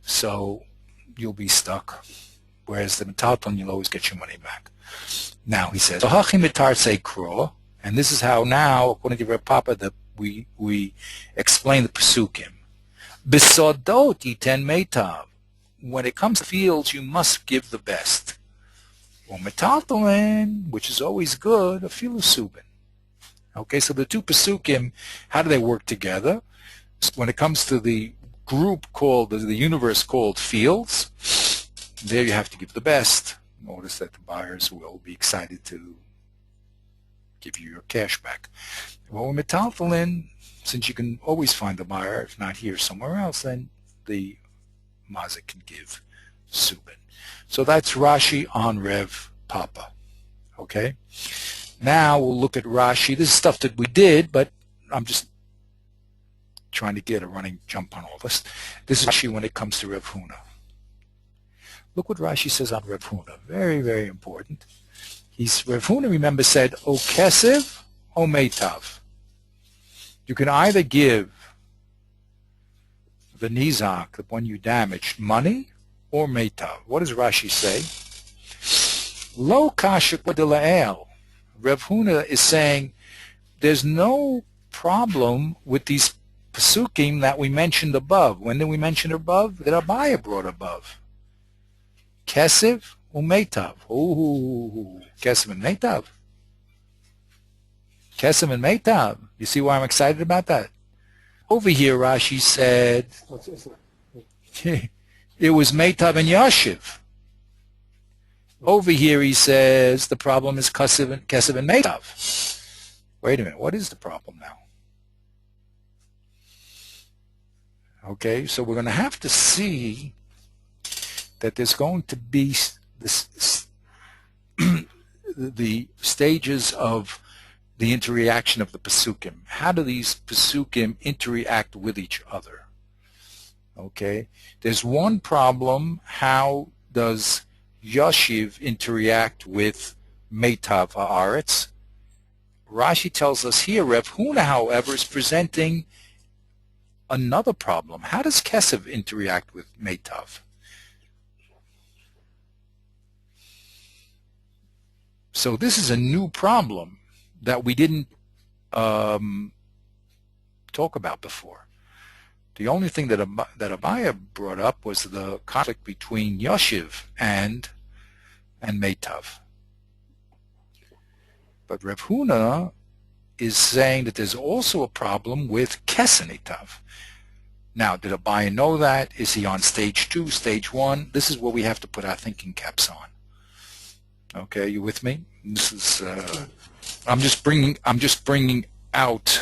so you'll be stuck. Whereas the metaltalin, you'll always get your money back. Now he says, and this is how now, according to Reb Papa, that we explain the pesukim. Besodot yiten meitav. When it comes to fields, you must give the best. Well, metaltalin, which is always good, afilu subin. Okay, so the two pesukim, how do they work together? When it comes to the group called, the universe called fields, there you have to give the best. Notice that the buyers will be excited to give you your cash back. Well, with metaltalin, since you can always find the buyer, if not here, somewhere else, then the mazik can give subin. So that's Rashi on Rev Papa. Okay? Now we'll look at Rashi. This is stuff that we did, but I'm just trying to get a running jump on all this. This is Rashi when it comes to Rav Huna. Look what Rashi says on Rav Huna. Very, very important. Rav Huna, remember, said, O kesiv, O meitav. You can either give the nizak, the one you damaged, money, or meitav. What does Rashi say? Lo kashik wadila'el. Rav Huna is saying there's no problem with these pesukim that we mentioned above. When did we mention above? That Abaya brought above. Kesiv umeitav. Ooh, Kesiv and meitav. Kesiv and meitav. You see why I'm excited about that? Over here, Rashi said it was meitav and yashiv. Over here he says the problem is Kesef and Meitav. Wait a minute, what is the problem now? Okay, so we're going to have to see that there's going to be this the stages of the interaction of the pesukim. How do these pesukim interact with each other? Okay, there's one problem. How does Yashiv interact with Meitav Haaretz? Rashi tells us here, Rav Huna, however, is presenting another problem. How does Kesef interact with Meitav? So this is a new problem that we didn't talk about before. The only thing that Abaya brought up was the conflict between Yoshiv and Meitav. But Rav Huna is saying that there's also a problem with Kesenitav. Now, did Abaya know that? Is he on stage 2, stage 1? This is where we have to put our thinking caps on. Okay, you with me? This is I'm just bringing out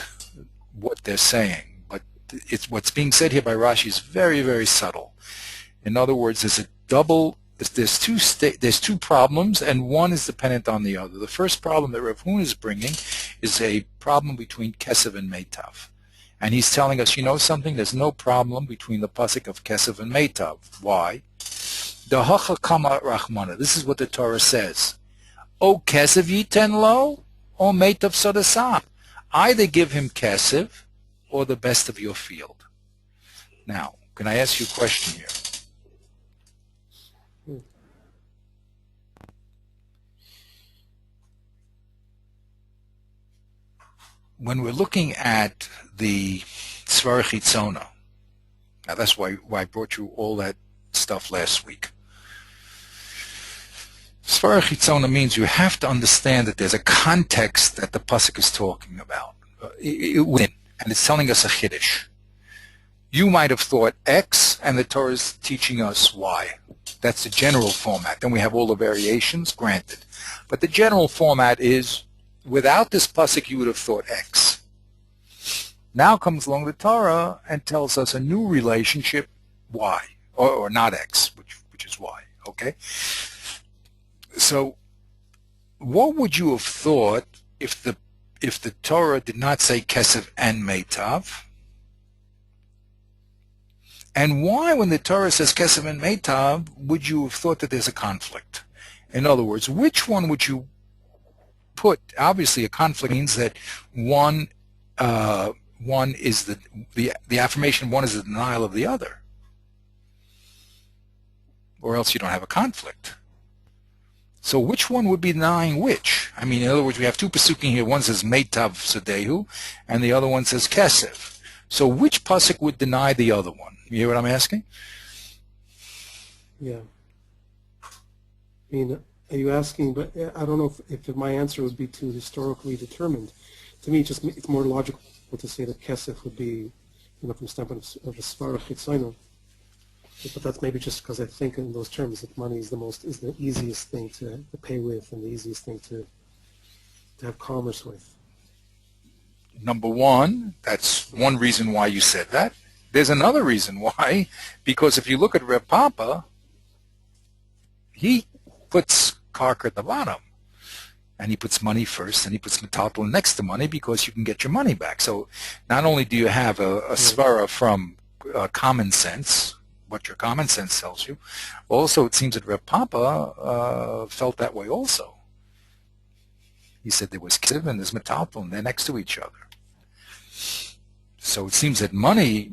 what they're saying, but it's what's being said here by Rashi is very, very subtle. In other words, there's two problems, and one is dependent on the other. The first problem that Rav Huna is bringing is a problem between Kesef and Meitav. And he's telling us, you know something, there's no problem between the pasuk of Kesef and Meitav. Why? Dahacha kama rachmana. This is what the Torah says. O Kesef yiten lo, o Meitav sodasam. Either give him Kesef or the best of your field. Now, can I ask you a question here? When we're looking at the Svar Chitzona, now that's why I brought you all that stuff last week. Svar Chitzona means you have to understand that there's a context that the pasuk is talking about within, and it's telling us a chiddush. You might have thought X, and the Torah is teaching us Y. That's the general format. Then we have all the variations, granted. But the general format is, without this pasuk, you would have thought X. Now comes along the Torah and tells us a new relationship, Y, or not X, which is Y. Okay. So, what would you have thought if the Torah did not say Kesef and Meitav? And why, when the Torah says Kesef and Meitav, would you have thought that there's a conflict? In other words, which one would you put? Obviously, a conflict means that one is the affirmation, one is the denial of the other, or else you don't have a conflict. So which one would be denying which? I mean, in other words, we have two pasukim here. One says Meitav Sadehu, and the other one says Kesef. So which pasuk would deny the other one? You hear what I'm asking? Yeah. I mean, are you asking, but I don't know if my answer would be too historically determined. To me, it's more logical to say that Kesef would be, from the standpoint of a Svar Chitzona. But that's maybe just because I think in those terms that money is the easiest thing to pay with and the easiest thing to have commerce with. Number one, that's one reason why you said that. There's another reason why, because if you look at Reb Papa, he puts karka at the bottom, and he puts money first, and he puts metaltal next to money because you can get your money back. So not only do you have a svara from common sense, what your common sense tells you, also it seems that Reb Papa felt that way also. He said there was Kesef and there's metaltal, and they're next to each other. So it seems that money.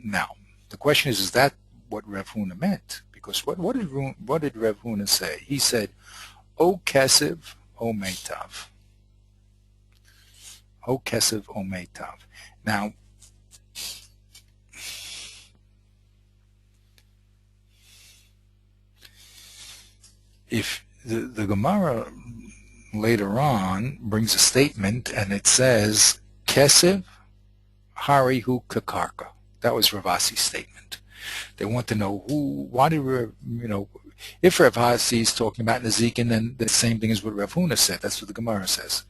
Now the question is that what Rav Huna meant? Because what did Rav Huna say? He said, "O Kesef, O Meitav, O Kesef, O Meitav." Now, if the Gemara later on brings a statement and it says, Kesef Harihu Kakarka. That was Rav Asi's statement. They want to know if Rav Asi is talking about Nezikin, then the same thing as what Rav Huna said. That's what the Gemara says.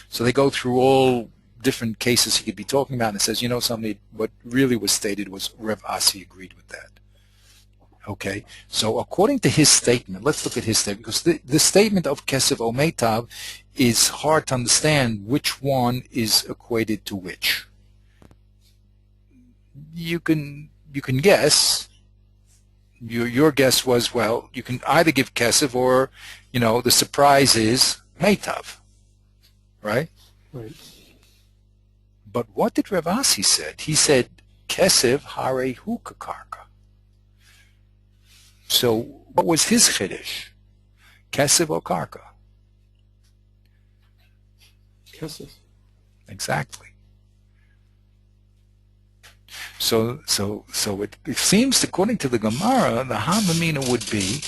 So they go through all different cases he could be talking about, and it says, what really was stated was Rav Asi agreed with that. Okay, so according to his statement, let's look at his statement, because the statement of Kesef O Meitav is hard to understand which one is equated to which. You can guess. Your guess was, well, you can either give Kesef or, the surprise is Meitav, right? Right. But what did Rav Asi said? He said, Kesev hare hu kakarka. So what was his chiddush? Kesev or karka? Kesef. Exactly. So it seems, according to the Gemara, the Havamina would be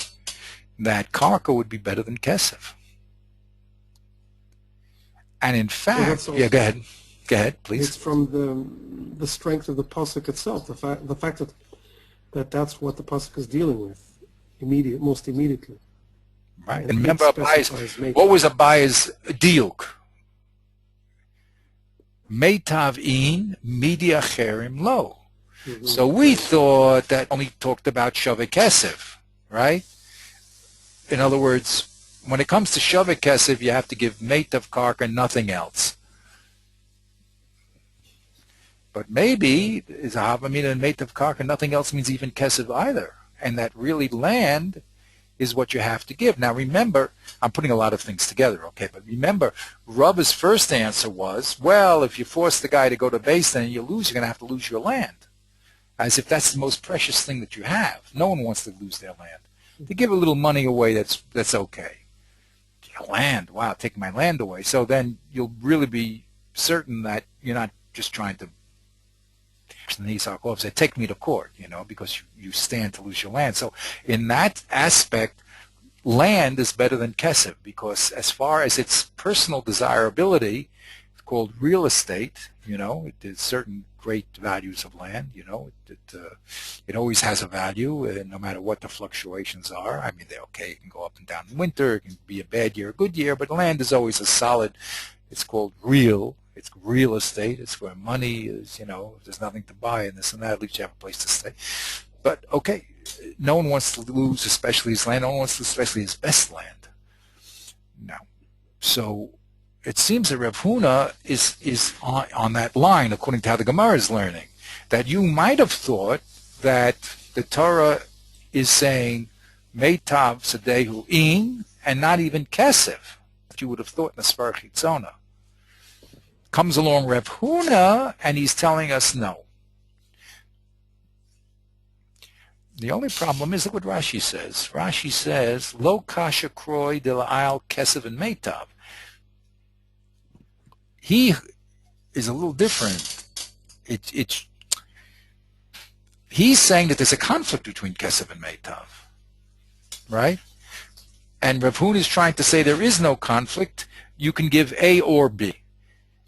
that karka would be better than Kesef. And in fact, Well, yeah, go ahead. Go ahead, please. It's from the strength of the pasuk itself, the fact that that's what the pasuk is dealing with, most immediately. Right. And And remember, Abaye's what was Abaye's diuk? Meitav in media cherim lo. Mm-hmm. So we thought that only talked about Shaveh Kesef, right? In other words, when it comes to Shaveh Kesef, you have to give Meitav karka, nothing else. But maybe is a Havamina and Meitav karka, nothing else means even Kesef either, and that really land is what you have to give. Now remember, I'm putting a lot of things together, okay, but remember, Rabba's first answer was, well, if you force the guy to go to base then and you lose, you're going to have to lose your land. As if that's the most precious thing that you have. No one wants to lose their land. To give a little money away, that's okay. Land, wow, take my land away. So then you'll really be certain that you're not just trying to say, take me to court, because you stand to lose your land. So in that aspect, land is better than kesef, because as far as its personal desirability, it's called real estate, there's certain great values of land, it always has a value, no matter what the fluctuations are. I mean, they're okay, it can go up and down in winter, it can be a bad year, a good year, but land is always a solid, it's called real. It's real estate. It's where money is, if there's nothing to buy and this and that, at least you have a place to stay. But, okay, no one wants to lose especially his land. No one wants to lose especially his best land. Now, so it seems that Rav Huna is on that line, according to how the Gemara is learning, that you might have thought that the Torah is saying Meitav Sadehu In and not even Kesef, that you would have thought in the Sfar Chitzona. Comes along Rav Huna, and he's telling us no. The only problem is, look what Rashi says. Rashi says, Lo kasha kroi de la'al kesev and meitav. He is a little different. He's saying that there's a conflict between kesev and meitav, right? And Rav Huna is trying to say there is no conflict. You can give A or B.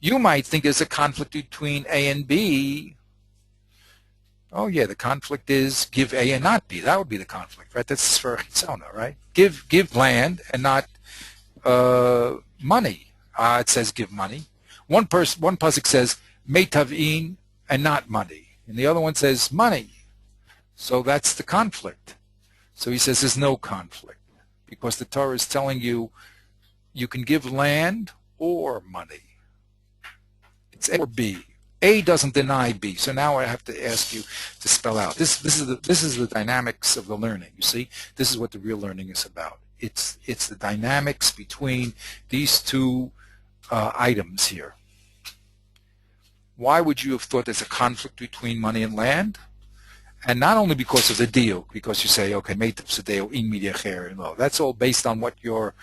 You might think there's a conflict between A and B. Oh yeah, the conflict is give A and not B. That would be the conflict, right? That's for Chitzona, right? Give land and not money. It says give money. One pasuk says meitavin and not money, and the other one says money. So that's the conflict. So he says there's no conflict because the Torah is telling you you can give land or money. It's A or B. A doesn't deny B. So now I have to ask you to spell out. This is the dynamics of the learning. You see, this is what the real learning is about. It's the dynamics between these two items here. Why would you have thought there's a conflict between money and land? And not only because of the deal, because you say, okay, meitav sadeo in media cher. That's all based on what your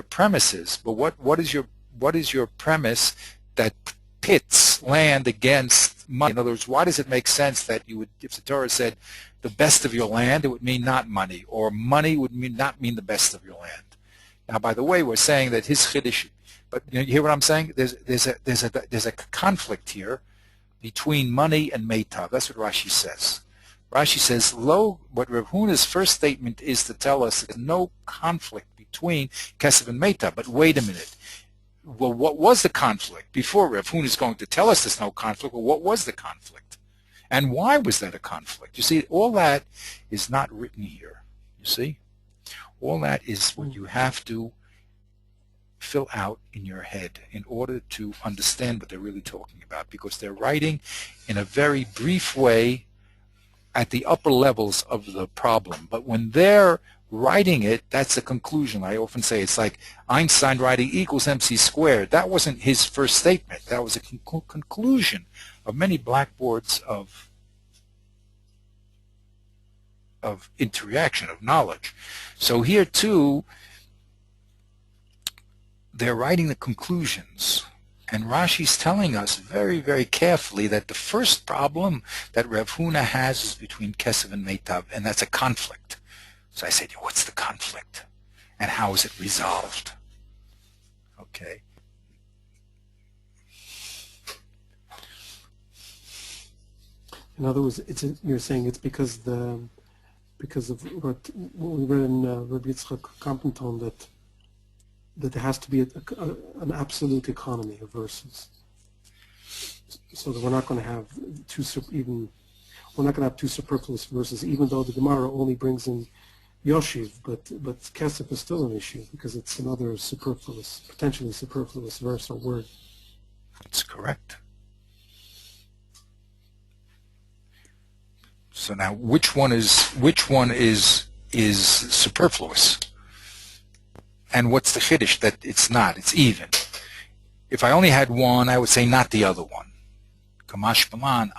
premise is. But what is your premise that pits land against money? In other words, why does it make sense that you would, if the Torah said the best of your land, it would mean not money, or money would not mean the best of your land? Now, by the way, we're saying that his chiddush, but you hear what I'm saying? There's a conflict here between money and meitav. That's what Rashi says. Rashi says, what Rav Huna's first statement is to tell us there's no conflict between kesef and meitav. But wait a minute. Well, what was the conflict? Before Rav Huna is going to tell us there's no conflict, well, what was the conflict? And why was that a conflict? You see, all that is not written here. You see? All that is what you have to fill out in your head in order to understand what they're really talking about, because they're writing in a very brief way at the upper levels of the problem. But when they're writing it, that's a conclusion. I often say it's like Einstein writing equals MC squared. That wasn't his first statement. That was a conclusion many blackboards of interaction, of knowledge. So here too, they're writing the conclusions. And Rashi's telling us very, very carefully that the first problem that Rav Huna has is between Kesef and Meitav, and that's a conflict. So I said, what's the conflict? And how is it resolved? Okay. In other words, you're saying it's because of what we read in Rabbi Yitzchak Kampenton that there has to be an absolute economy of verses, so that we're not going to have two superfluous verses, even though the Gemara only brings in Yoshiv, but Kesef is still an issue because it's another potentially superfluous verse or word. That's correct. So now, which one is superfluous? And what's the chiddush that it's not? It's even. If I only had one, I would say not the other one. Kamash Baman.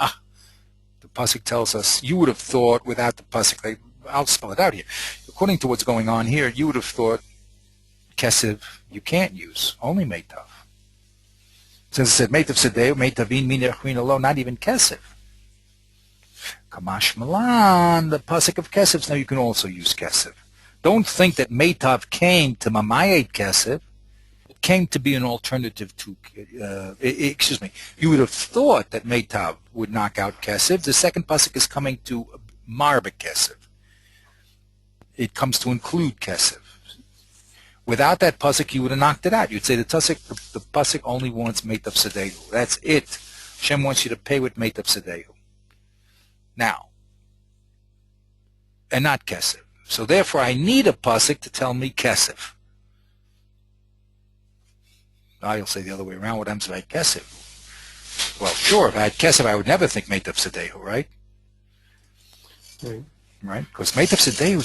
The pasuk tells us. You would have thought without the pasuk. I'll spell it out here. According to what's going on here, you would have thought Kesef you can't use, only Meitav. Since it said Meitav Sedeu, Meitavin Minachrin Alo, not even Kesef. Kamash Malan, the pasuk of Kesef. Now you can also use Kesef. Don't think that Meitav came to Mamayet Kesef. It came to be an alternative to, excuse me, you would have thought that Meitav would knock out Kesef. The second pasuk is coming to Marbe Kesef. It comes to include Kesef. Without that pasuk, you would have knocked it out. You'd say the pasuk only wants Meitav Sedehu. That's it. Hashem wants you to pay with Meitav Sedehu. Now, and not Kesef. So therefore, I need a pasuk to tell me Kesef. Now you'll say the other way around. What happens if I had Kesef? Well, sure. If I had Kesef, I would never think Meitav Sedehu, right? Right? Because Meitav Sedehu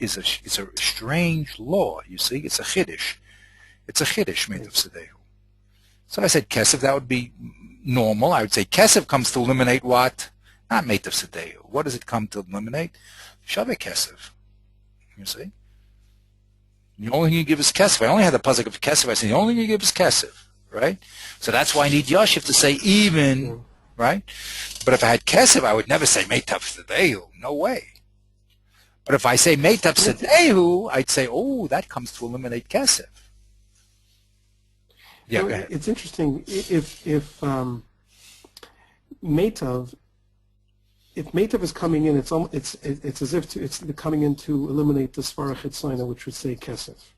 is a strange law. You see, it's a chiddush. It's a chiddush, Meitav Sedehu. So I said Kesef. That would be normal. I would say Kesef comes to eliminate what? Not Meitav Sedehu. What does it come to eliminate? Shaveh Kesef. You see? The only thing you give is Kesef. I only had the pasuk of Kesef. I said the only thing you give is Kesef. Right? So that's why I need Yoshiv to say even. Right? But if I had Kesef, I would never say Meitav Sedehu. No way. But if I say Meitav Sedehu, I'd say, oh, that comes to eliminate Kesef. Yeah, go ahead. It's interesting if Meitav is coming in, it's as if it's coming in to eliminate the Svara Chitzayna, which would say Kesef,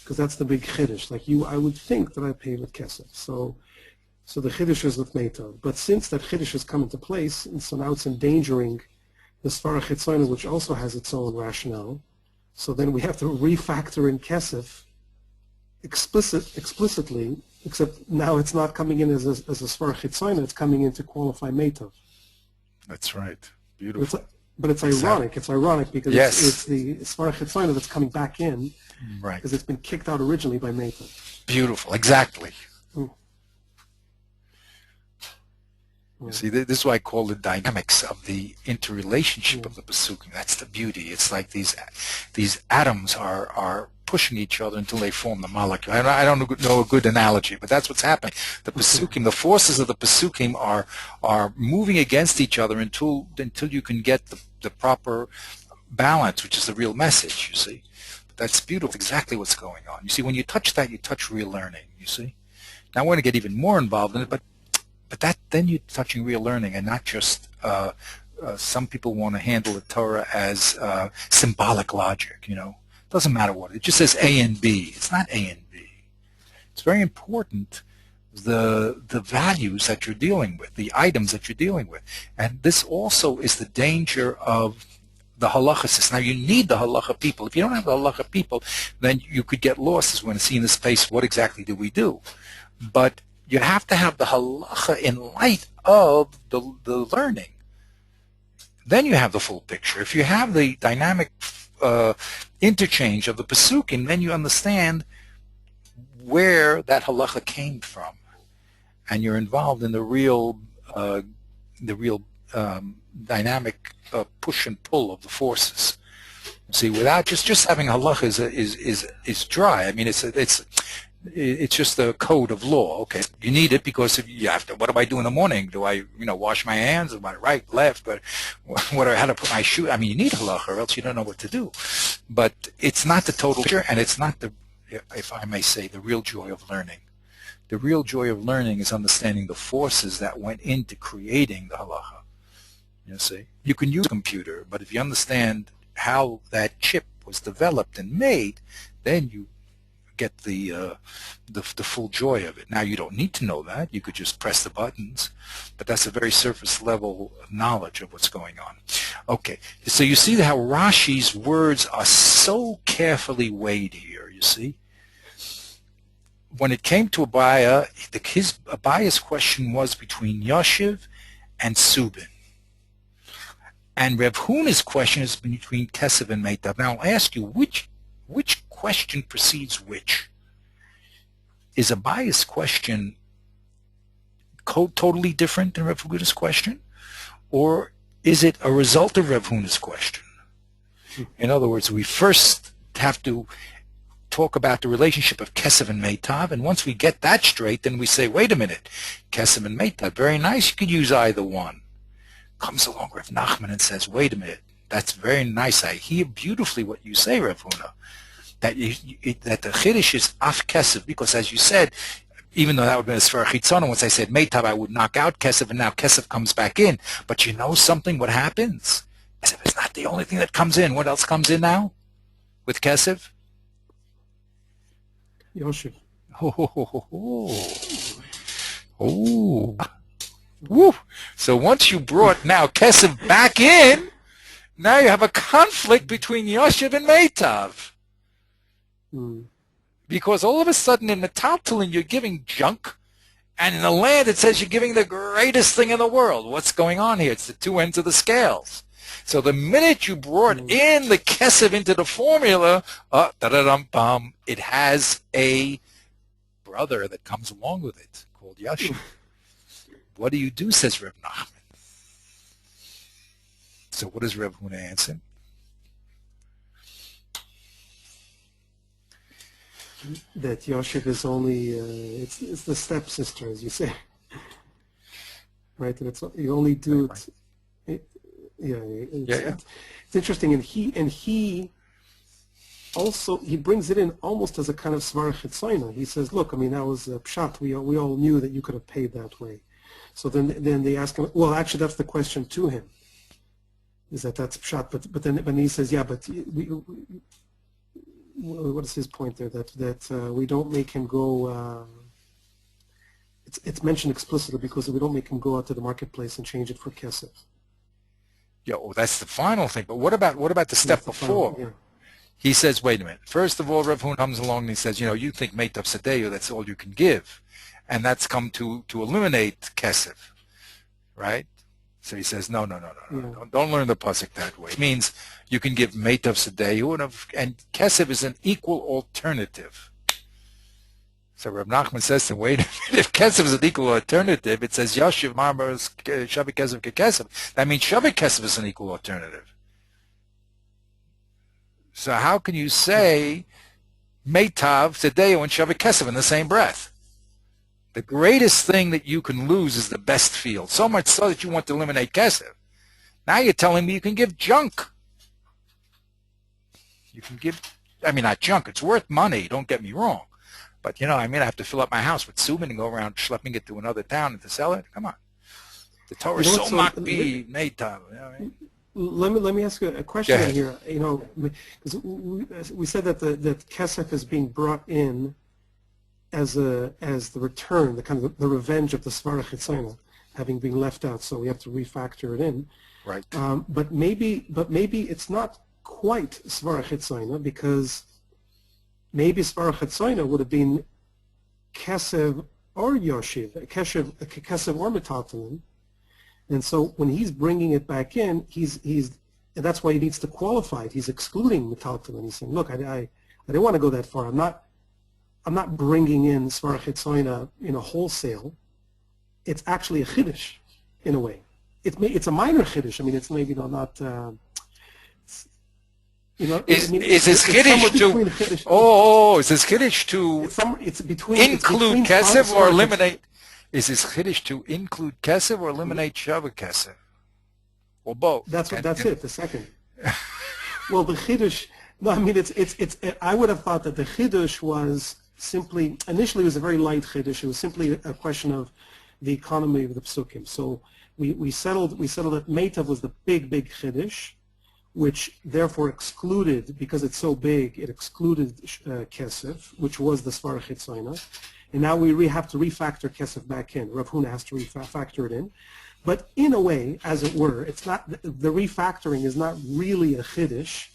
because that's the big chiddush. Like I would think that I pay with Kesef. So the chiddush is with Meitav. But since that chiddush has come into place, and so now it's endangering the Svara Chitzayna, which also has its own rationale. So then we have to refactor in Kesef explicitly, except now it's not coming in as a Svara Chitzayna, it's coming in to qualify Meitav. That's right. Beautiful. But it's ironic. It's ironic because it's the Svara Chitzayna that's coming back in, right? Because it's been kicked out originally by Meitav. Beautiful. Exactly. You see, this is why I call the dynamics of the interrelationship of the Pesukim. That's the beauty. It's like these atoms are pushing each other until they form the molecule. I don't know a good analogy, but that's what's happening. The Pesukim, the forces of the Pesukim are moving against each other until you can get the proper balance, which is the real message, you see. But that's beautiful. Exactly what's going on. You see, when you touch that, you touch real learning, you see. Now I want to get even more involved in it, but then you're touching real learning and not just some people want to handle the Torah as symbolic logic, you know. Doesn't matter what. It just says A and B. It's not A and B. It's very important the values that you're dealing with, the items that you're dealing with. And this also is the danger of the halachasis. Now you need the halacha people. If you don't have the halacha people, then you could get lost, as we're going to see in this space. What exactly do we do? But you have to have the halacha in light of the learning. Then you have the full picture. If you have the dynamic interchange of the Pesukim, then you understand where that halacha came from. and you're involved in the real dynamic push and pull of the forces. See, without just having halacha is dry. I mean, it's just a code of law. Okay, you need it because if you have to. What do I do in the morning? Do I wash my hands? Am I right, left? But what how to put my shoe? I mean, you need halacha, or else you don't know what to do. But it's not the total picture, and it's not the, if I may say, the real joy of learning. The real joy of learning is understanding the forces that went into creating the halacha. You see, you can use a computer, but if you understand how that chip was developed and made, then you get the full joy of it. Now you don't need to know that. You could just press the buttons, but that's a very surface level knowledge of what's going on. Okay, so you see how Rashi's words are so carefully weighed here, you see? When it came to Abaya, Abaya's question was between Yoshiv and Subin. And Reb Huna's question is between Kesef and Meitav. Now I'll ask you, which question precedes which? Is Abaya's question totally different than Reb Huna's question? Or is it a result of Reb Huna's question? In other words, we first have to talk about the relationship of Kesef and Meitav, and once we get that straight, then we say, wait a minute, Kesef and Meitav, very nice, you could use either one. Comes along Rav Nachman and says, wait a minute, that's very nice. I hear beautifully what you say, Rav Huna, that that the Chiddush is af Kesef, because as you said, even though that would be a Sfar Chitzona, once I said Meitav, I would knock out Kesef, and now Kesef comes back in. But you know something? What happens? Kesef is not the only thing that comes in. What else comes in now with Kesef? Yoshiv. Oh. Woo. So once you brought now Kesef back in, now you have a conflict between Yoshiv and Meitav. Because all of a sudden in the Taltalin you're giving junk, and in the land it says you're giving the greatest thing in the world. What's going on here? It's the two ends of the scales. So the minute you brought in the Kesef into the formula, it has a brother that comes along with it called Yoshiv. What do you do, says Reb Nachman. So what does Reb Huna answer? That Yoshiv is only, it's the stepsister, as you say. Right? And it's, you only do it. It's interesting, and he also, he brings it in almost as a kind of Svar Chitzayna. He says, look, I mean, that was a pshat. We all knew that you could have paid that way. So then they ask him, well, actually, that's the question to him, is that's pshat. But then when he says, yeah, but what is his point there? That we don't make him go. It's mentioned explicitly because we don't make him go out to the marketplace and change it for kesef. Yeah, well, that's the final thing. But what about the step before? Yeah. He says, wait a minute. First of all, Rav Huna comes along and he says, you think Meitav Sadeyu, that's all you can give. And that's come to eliminate kesef, right? So he says, no. Don't learn the pasuk that way. It means you can give Meitav Sadeyu, and kesef is an equal alternative. So Reb Nachman says to him, wait a minute, if kesef is an equal alternative, it says Yoshiv Marmar Shavik Kesef Kesef. That means Shavik Kesef is an equal alternative. So how can you say Meitav Sadeyu and Shavik Kesef in the same breath? The greatest thing that you can lose is the best field, so much so that you want to eliminate kesef. Now you're telling me you can give junk. You can give, I mean, not junk, it's worth money, don't get me wrong. But, I have to fill up my house with suman and go around schlepping it to another town and to sell it? Come on. The Torah is so makbi, Meitav. Let me ask you a question here. Because we said that that kesef is being brought in as the return, the kind of the revenge of the Svara Chitzayna, having been left out, so we have to refactor it in. Right. But maybe it's not quite Svara Chitzayna, because maybe Svara Chitzayna would have been Kesef or Yoshiv, Kesef or Metaltalin, and so when he's bringing it back in, and that's why he needs to qualify it. He's excluding Metaltalin. He's saying, look, I didn't want to go that far. I'm not bringing in Svar Chitzayna, wholesale. it's actually a chiddush in a way. It's a minor chiddush. I mean, it's maybe not. Is It's this somewhere chiddush to? between chiddush. Is this chiddush to It's between. include It's between kesef or Svarach. eliminate? Is this chiddush to include kesef or eliminate shava kesef, or both? That's it. The second. Well, the chiddush. No, I mean it's. I would have thought that the chiddush was simply initially it was a very light chiddush. It was simply a question of the economy of the psukim. So we settled that Meitav was the big chiddush, which therefore excluded, because it's so big, it excluded kesef, which was the Svara Chitzaina. And now we have to refactor kesef back in. Rav Huna has to refactor it in. But in a way, as it were, it's not, the refactoring is not really a chiddush.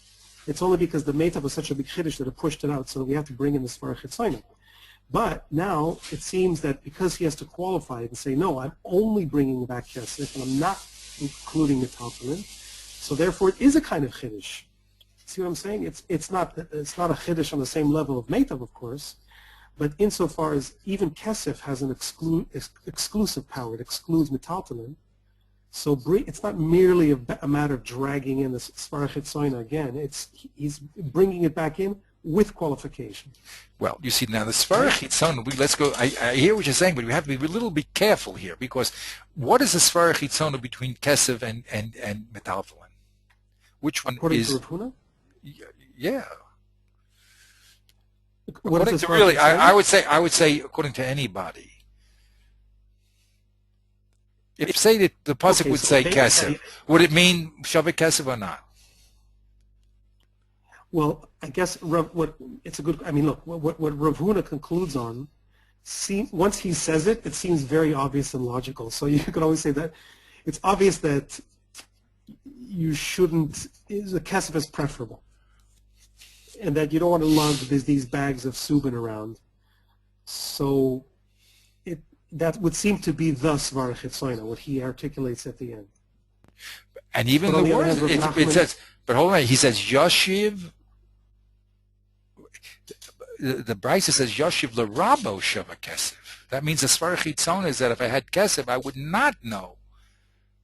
It's only because the Meitav was such a big chiddush that it pushed it out, so that we have to bring in the Svara Chitzaina. But now it seems that because he has to qualify it and say, no, I'm only bringing back kesef, and I'm not including metaltalin, so therefore it is a kind of chiddush. See what I'm saying? It's not a chiddush on the same level of Meitav, of course, but insofar as even kesef has an exclusive power, it excludes metaltalin, so it's not merely a matter of dragging in the Svara Chitzaina again. He's bringing it back in with qualification. Well, you see, now the Svara Chitzona, let's go, I hear what you're saying, but we have to be a little bit careful here, because what is the Svara Chitzona between Kesef and Metaltalin? Which one According is... to Rav Huna? Yeah. What According is to the really, Svara I would say, according to anybody. If say that the pasuk would say Kesef, would it mean Shavik Kesef or not? Well, I guess it's a good. I mean, look, what Rav Huna concludes on, once he says it, it seems very obvious and logical. So you could always say that it's obvious that you shouldn't. The kesef is preferable, and that you don't want to lug these bags of subin around. So that would seem to be the Svara Chitzaina, what he articulates at the end. And even the word it says, but hold on, he says Yoshiv. The Brisa says Yoshiv l'rabo shava kesef. That means the Svara Chitzona is that if I had kesef, I would not know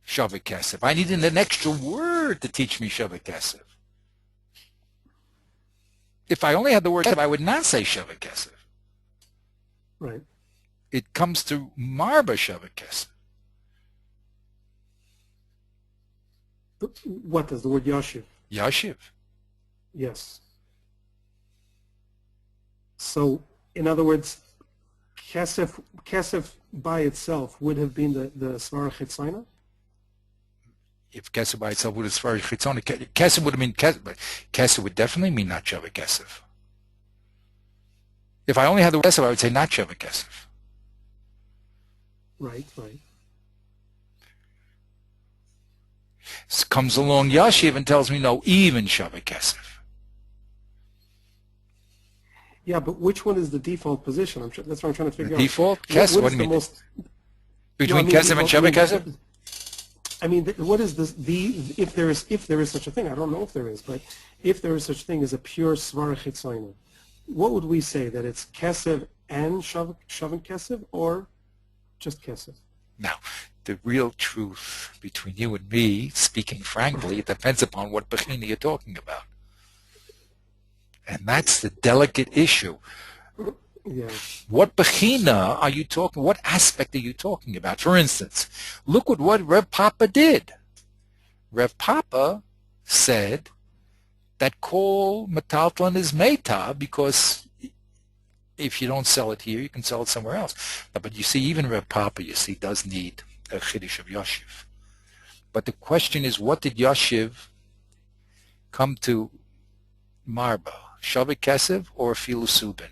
shava kesef. I needed an extra word to teach me shava kesef. If I only had the word kesef, I would not say shava kesef. Right. It comes to marba shava kesef. What does the word Yoshiv? Yoshiv. Yes. So, in other words, kesef by itself would have been the Svara Chitzaina? If kesef by itself would have Svara Chitzona, kesef would have been kesef, but kesef would definitely mean not shava kesef. If I only had the word kesef, I would say not shava kesef. Right. Comes along Yashiv and tells me no, even shava kesef. Yeah, but which one is the default position? That's what I'm trying to figure out. Default? Kesef? What do you mean? Between kesef and shava kesef? I mean, what is this? If there is such a thing, I don't know if there is, but if there is such a thing as a pure Svara Chitzaina, what would we say? That it's kesef and shavan kesef, or just kesef? Now, the real truth between you and me, speaking frankly, it depends upon what bechina you're talking about. And that's the delicate issue. Yeah. What bechina are you talking, what aspect are you talking about? For instance, look at what Rev Papa did. Rev Papa said that kol metaltalin is meta because if you don't sell it here, you can sell it somewhere else. But you see, even Rev Papa, you see, does need a chiddush of Yoshiv. But the question is, what did Yoshiv come to Marba? Shavik Kesef or Filu Subin?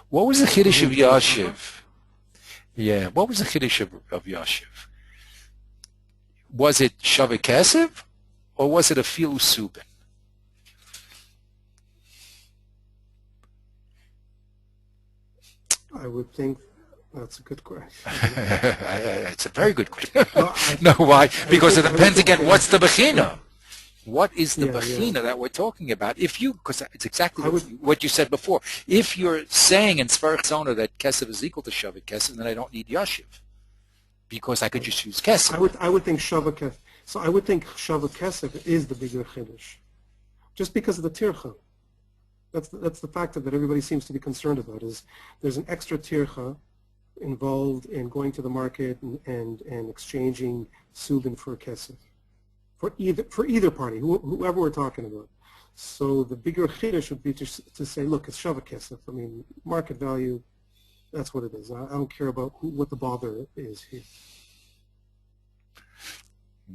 What was the chiddush of Yoshiv? Yeah, what was the chiddush of Yoshiv? Was it Shavik Kesef or was it a Filu Subin? I would think that's a good question. It's a very good question. No, why? Because it depends again, what's the bechina? What is the Yeah, bechina that we're talking about? If you, because it's exactly I would, what you said before. If you're saying in Sfarach Zona that Kesef is equal to Shavik Kesef, then I don't need Yashiv, because I could just use Kesef. I would think Shava Kesef. So I would think Shava Kesef is the bigger Chiddush, just because of the tircha. That's the factor that everybody seems to be concerned about. Is there's an extra tircha involved in going to the market and exchanging subin for Kesef for either party, whoever we're talking about. So the bigger chiddush would be to say, look, it's Shava Kesef. I mean, market value, that's what it is. I don't care about what the bother is here.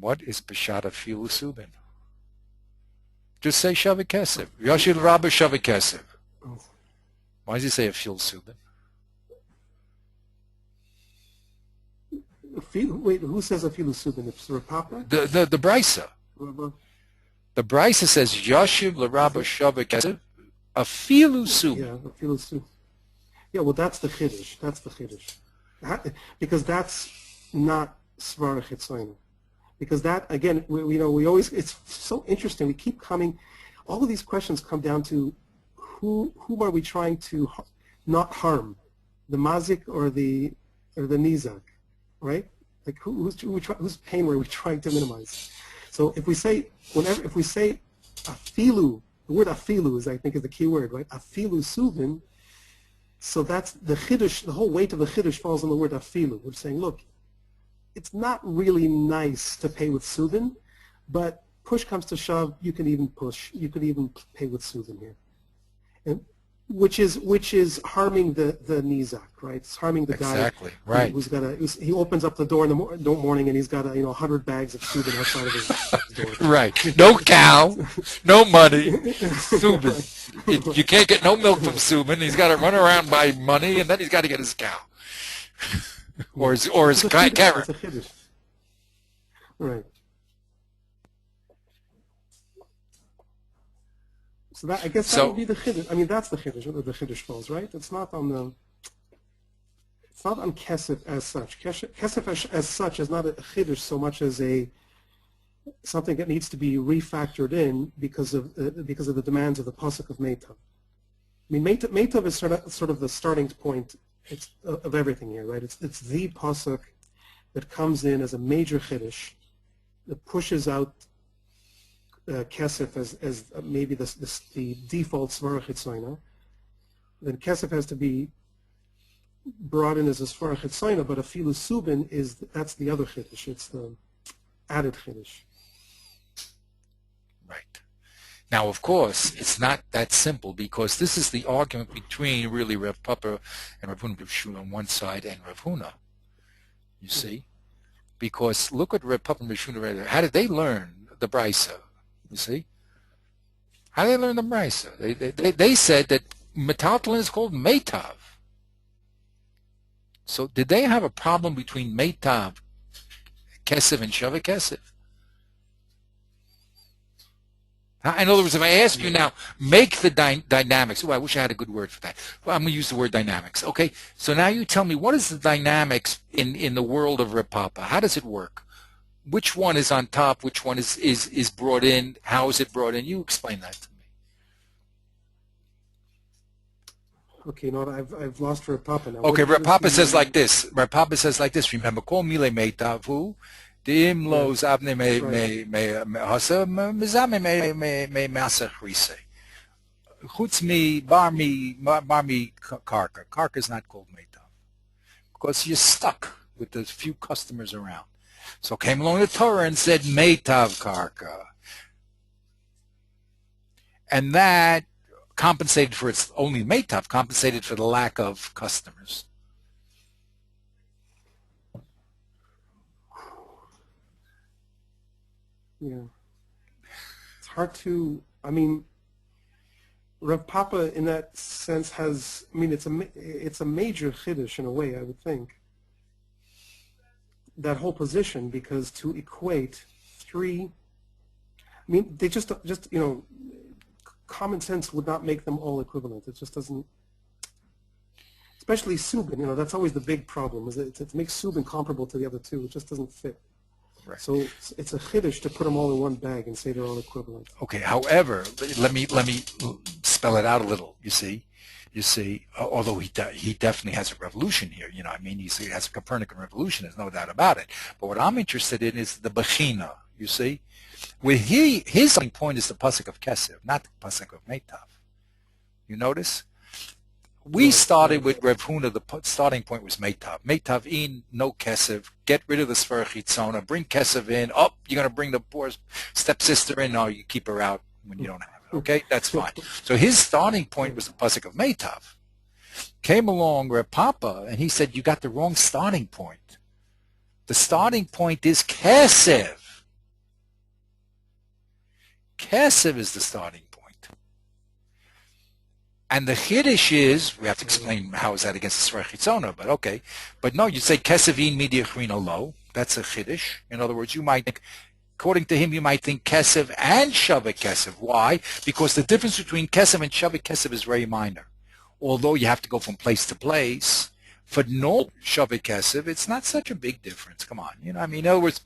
What is B'Shat Afilu Subin? Just say Shavik Kesef. Yashil Rabba Shavik Kesef. Oh. Why does he say Afil Subin? Wait, who says Afilu Subin? It's Rav Papa? The Brisa. The Brisa says Yashiv L'Rabba Shavik Kesef Afilu Subin. Yeah, Afilu Subin. Yeah, well, that's the Chiddush. That's the Chiddush. Because that's not Svara Chitzoyna. Because that, again, we always, it's so interesting. We keep coming, all of these questions come down to who are we trying to not harm, the mazik or the nizak, right? Like whose pain were we trying to minimize? So if we say afilu, the word afilu is, I think, is the key word, right? Afilu suvin. So that's the chiddush. The whole weight of the chiddush falls on the word afilu. We're saying, look, it's not really nice to pay with suvin, but push comes to shove, you can even push. You could even pay with suvin here, and which is harming the nizak, right? It's harming the guy. Exactly, right. He opens up the door in the morning and he's got 100 bags of suvin outside of his door. Right. No cow, no money, Subin. You can't get no milk from Subin. He's got to run around buy money, and then he's got to get his cow. or his carrot. Right. So that, I guess that would be the chiddush. I mean, that's the chiddush where the chiddush falls, right? It's not on kesef as such. Kesef as such is not a chiddush so much as something that needs to be refactored in because of the demands of the pasuk of Meitav. I mean, Meitav is sort of the starting point of everything here, right? It's the pasuk that comes in as a major chiddush that pushes out kesef as maybe the default svara chitzoyna. Then kesef has to be brought in as a svara chitzoyna, but afilu subin that's the other chiddush. It's the added chiddush. Right. Now, of course, it's not that simple, because this is the argument between really Rav Papa and Rav Huna B'Shul on one side and Rav Huna. You see, because look at Rav Papa and Rav Huna. How did they learn the Brisa? You see? How did they learn the Brisa? They said that metaltalin is called Meitav. So did they have a problem between Meitav, Kesef, and Shavik Kesef? In other words, if I ask you now, make the dynamics. Oh, I wish I had a good word for that. Well, I'm going to use the word dynamics. Okay, so now you tell me, what is the dynamics in the world of Rav Papa? How does it work? Which one is on top? Which one is brought in? How is it brought in? You explain that to me. Okay, no, I've lost Rav Papa now. Okay, Rav Papa says like this. Rav Papa says like this. Remember, Kol Mile Meitavu. Dim los abne me hasa mizame me masach rise. Chutz mi bar mi karka. Karka is not called meitav because you're stuck with the few customers around. So came along the Torah and said meitav karka, and that compensated for its only meitav, compensated for the lack of customers. Yeah, it's hard to. I mean, Rav Papa in that sense has. I mean, it's a major chiddush in a way. I would think that whole position, because to equate three. I mean, they just common sense would not make them all equivalent. It just doesn't. Especially Subin, that's always the big problem. Is to make Subin comparable to the other two. It just doesn't fit. Right. So it's a chiddush to put them all in one bag and say they're all equivalent. Okay. However, let me spell it out a little. You see, although he definitely has a revolution here. You know, I mean, he has a Copernican revolution. There's no doubt about it. But what I'm interested in is the bechina. You see, where his starting point is the pasuk of Kesef, not the pasuk of Meitav. You notice? We started with Reb Huna. The starting point was Meitav. Meitav in, no Kesef. Get rid of the Sfer Chitzona. Bring Kesef in. Oh, you're going to bring the poor stepsister in. No, you keep her out when you don't have it. Okay, that's fine. So his starting point was the pasuk of Meitav. Came along Reb Papa, and he said, you got the wrong starting point. The starting point is Kesef. Kesef is the starting point. And the Chiddush is, we have to explain how is that against the Sfer Chitzona, but okay. But no, you say Kesevin Media Chrina Lo. That's a Chiddush. In other words, you might think, according to him, you might think Kesev and Shavik Kesev. Why? Because the difference between Kesev and Shavik Kesev is very minor. Although you have to go from place to place, for no Shavik Kesev, it's not such a big difference. Come on. You know, I mean, in other words,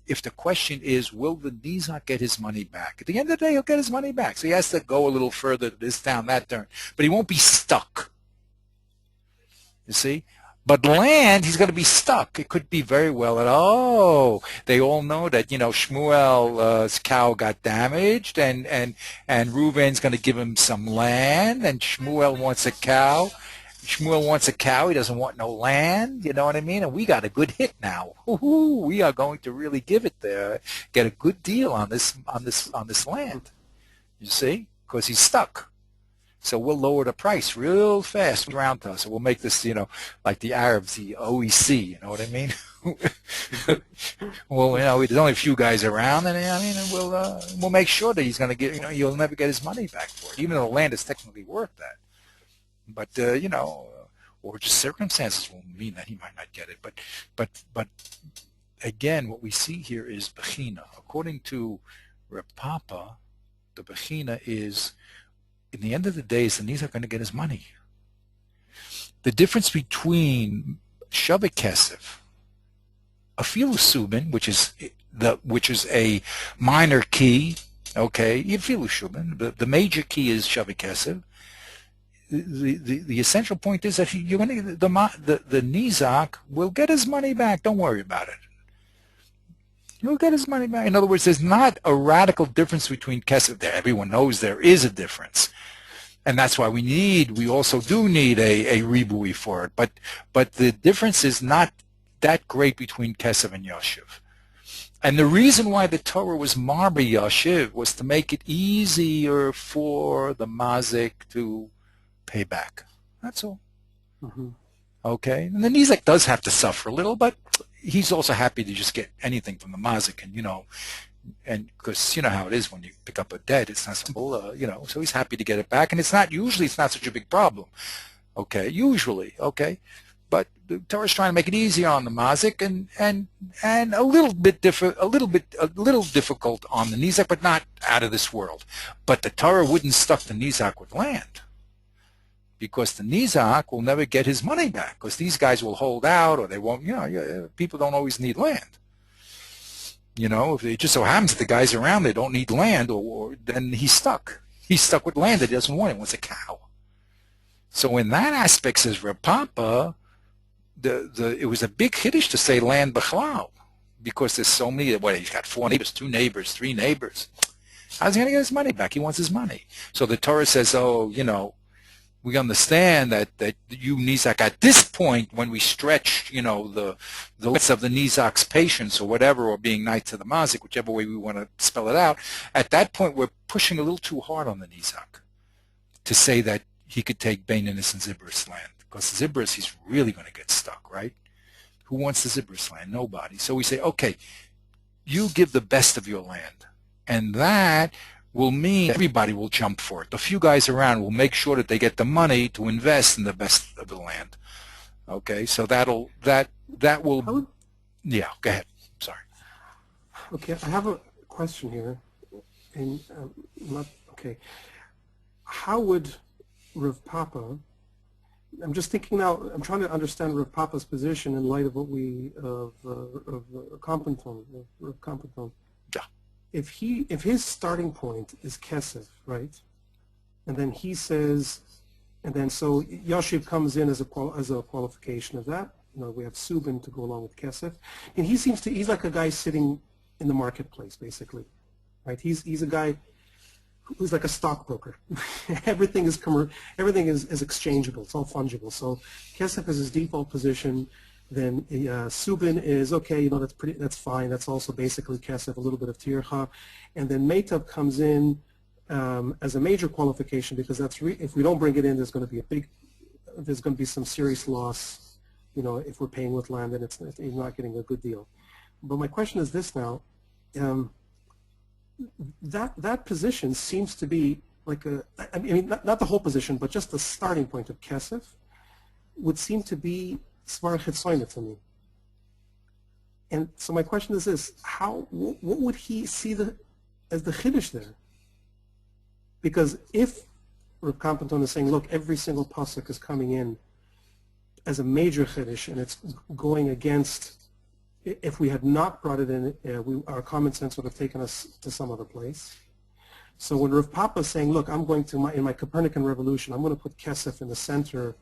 if the question is, will the Nizak get his money back? At the end of the day, he'll get his money back. So he has to go a little further, this town, that turn. But he won't be stuck. You see? But land, he's going to be stuck. It could be very well that, they all know that, you know, Shmuel's cow got damaged, and Reuven's going to give him some land, and Shmuel wants a cow. Shmuel wants a cow. He doesn't want no land. You know what I mean? And we got a good hit now. Ooh, we are going to really give it there, get a good deal on this land. You see? Because he's stuck. So we'll lower the price real fast around to us. So we'll make this, you know, like the Arabs, the OEC. You know what I mean? Well, you know, there's only a few guys around, and I mean, we'll make sure that he's going to get, you know, he'll never get his money back for it, even though the land is technically worth that. But you know, or just circumstances will mean that he might not get it. But again, what we see here is bechina. According to Reb Papa, the bechina is, in the end of the day, is the Nizak going to get his money. The difference between Shavik Kesef, Afilu Subin, which is a minor key, okay, Afilu Subin, the major key is Shavik Kesef. The essential point is that you're going to the Nizak will get his money back. Don't worry about it. He'll get his money back. In other words, there's not a radical difference between Kesef. There, everyone knows there is a difference, and that's why we also do need a ribui for it. But the difference is not that great between Kesef and Yoshev. And the reason why the Torah was Marbi Yoshev was to make it easier for the Mazik to pay back. That's all. Mm-hmm. Okay, and the Nizak does have to suffer a little, but he's also happy to just get anything from the Mazik, and you know, and because you know how it is when you pick up a debt, it's not simple, you know. So he's happy to get it back, and it's not such a big problem. Okay, usually, okay, but the Torah is trying to make it easier on the Mazik, and a little difficult on the Nizak, but not out of this world. But the Torah wouldn't stuff the Nizak with land, because the Nizak will never get his money back, because these guys will hold out, or they won't, you know, people don't always need land. You know, if it just so happens that the guys around there don't need land, or then he's stuck. He's stuck with land that he doesn't want. He wants a cow. So in that aspect, says Reb Papa, it was a big chiddush to say land b'chlal, because there's so many, he's got 4 neighbors, 2 neighbors, 3 neighbors. How's he going to get his money back? He wants his money. So the Torah says, you know, we understand that you Nizak at this point, when we stretch, you know, the width of the Nizak's patience or whatever, or being nice to the Mazik, whichever way we want to spell it out, at that point we're pushing a little too hard on the Nizak to say that he could take Beininus and Zibris land, because Zibris, he's really going to get stuck, right? Who wants the Zibris land? Nobody. So we say, okay, you give the best of your land, and that will mean everybody will jump for it. The few guys around will make sure that they get the money to invest in the best of the land. Okay, so that will, yeah, go ahead. Sorry. Okay, I have a question here. And okay, how would Rav Papa I'm just thinking now. I'm trying to understand Rav Papa's position in light of what we of Compenton. Rav Compenton. Yeah. If his starting point is Kesef, right, and then he says, and then so Yashiv comes in as a qualification of that. We have Subin to go along with Kesef, and he's like a guy sitting in the marketplace, basically, right? He's a guy who's like a stockbroker. Everything is exchangeable. It's all fungible. So Kesef is his default position. Then Subin is okay. That's fine. That's also basically Kesef, a little bit of Tircha, and then Meitav comes in as a major qualification, because if we don't bring it in, there's going to be some serious loss. If we're paying with land, then you're not getting a good deal. But my question is this now. That position seems to be like not the whole position, but just the starting point of Kesef would seem to be Svar Chitzoyna to me. And so my question is this: what would he see as the Chiddush there? Because if Rav Kampenton is saying, look, every single pasuk is coming in as a major Chiddush, and it's going against, if we had not brought it in, our common sense would have taken us to some other place. So when Rav Papa is saying, look, I'm going to, in my Copernican revolution, I'm going to put Kesef in the center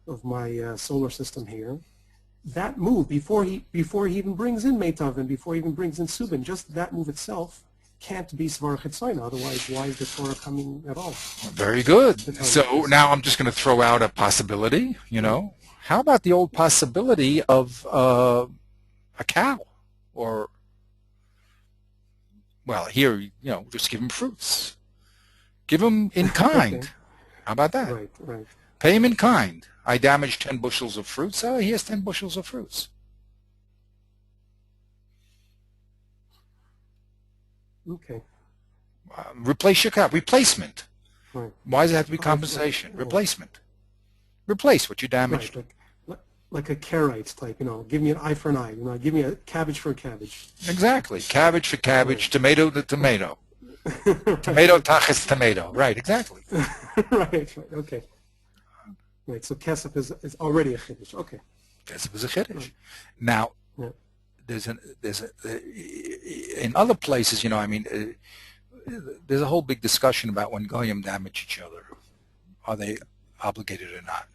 of my solar system here, that move, before he even brings in Meitav and before he even brings in Subin, just that move itself can't be Svar Chitzoyna. Otherwise, why is the Torah coming at all? Very good. So now I'm just going to throw out a possibility, How about the old possibility of a cow? Or, well, here, just give him fruits. Give him in kind. Okay. How about that? Right. Pay him in kind. I damaged 10 bushels of fruits. Oh, he has 10 bushels of fruits. Okay. Replace your cow. Replacement. Right. Why does it have to be compensation? Replacement. Replace what you damaged. Right. Like a Karite type, give me an eye for an eye, give me a cabbage for a cabbage. Exactly. Cabbage for cabbage, right. Tomato to tomato. Tomato tachas tomato. Right, exactly. right, okay. Right, so Kesef is already a Chiddush. Okay. Kesef is a Chiddush. Right. Now, yeah. In other places, there's a whole big discussion about when Goyim damage each other. Are they obligated or not?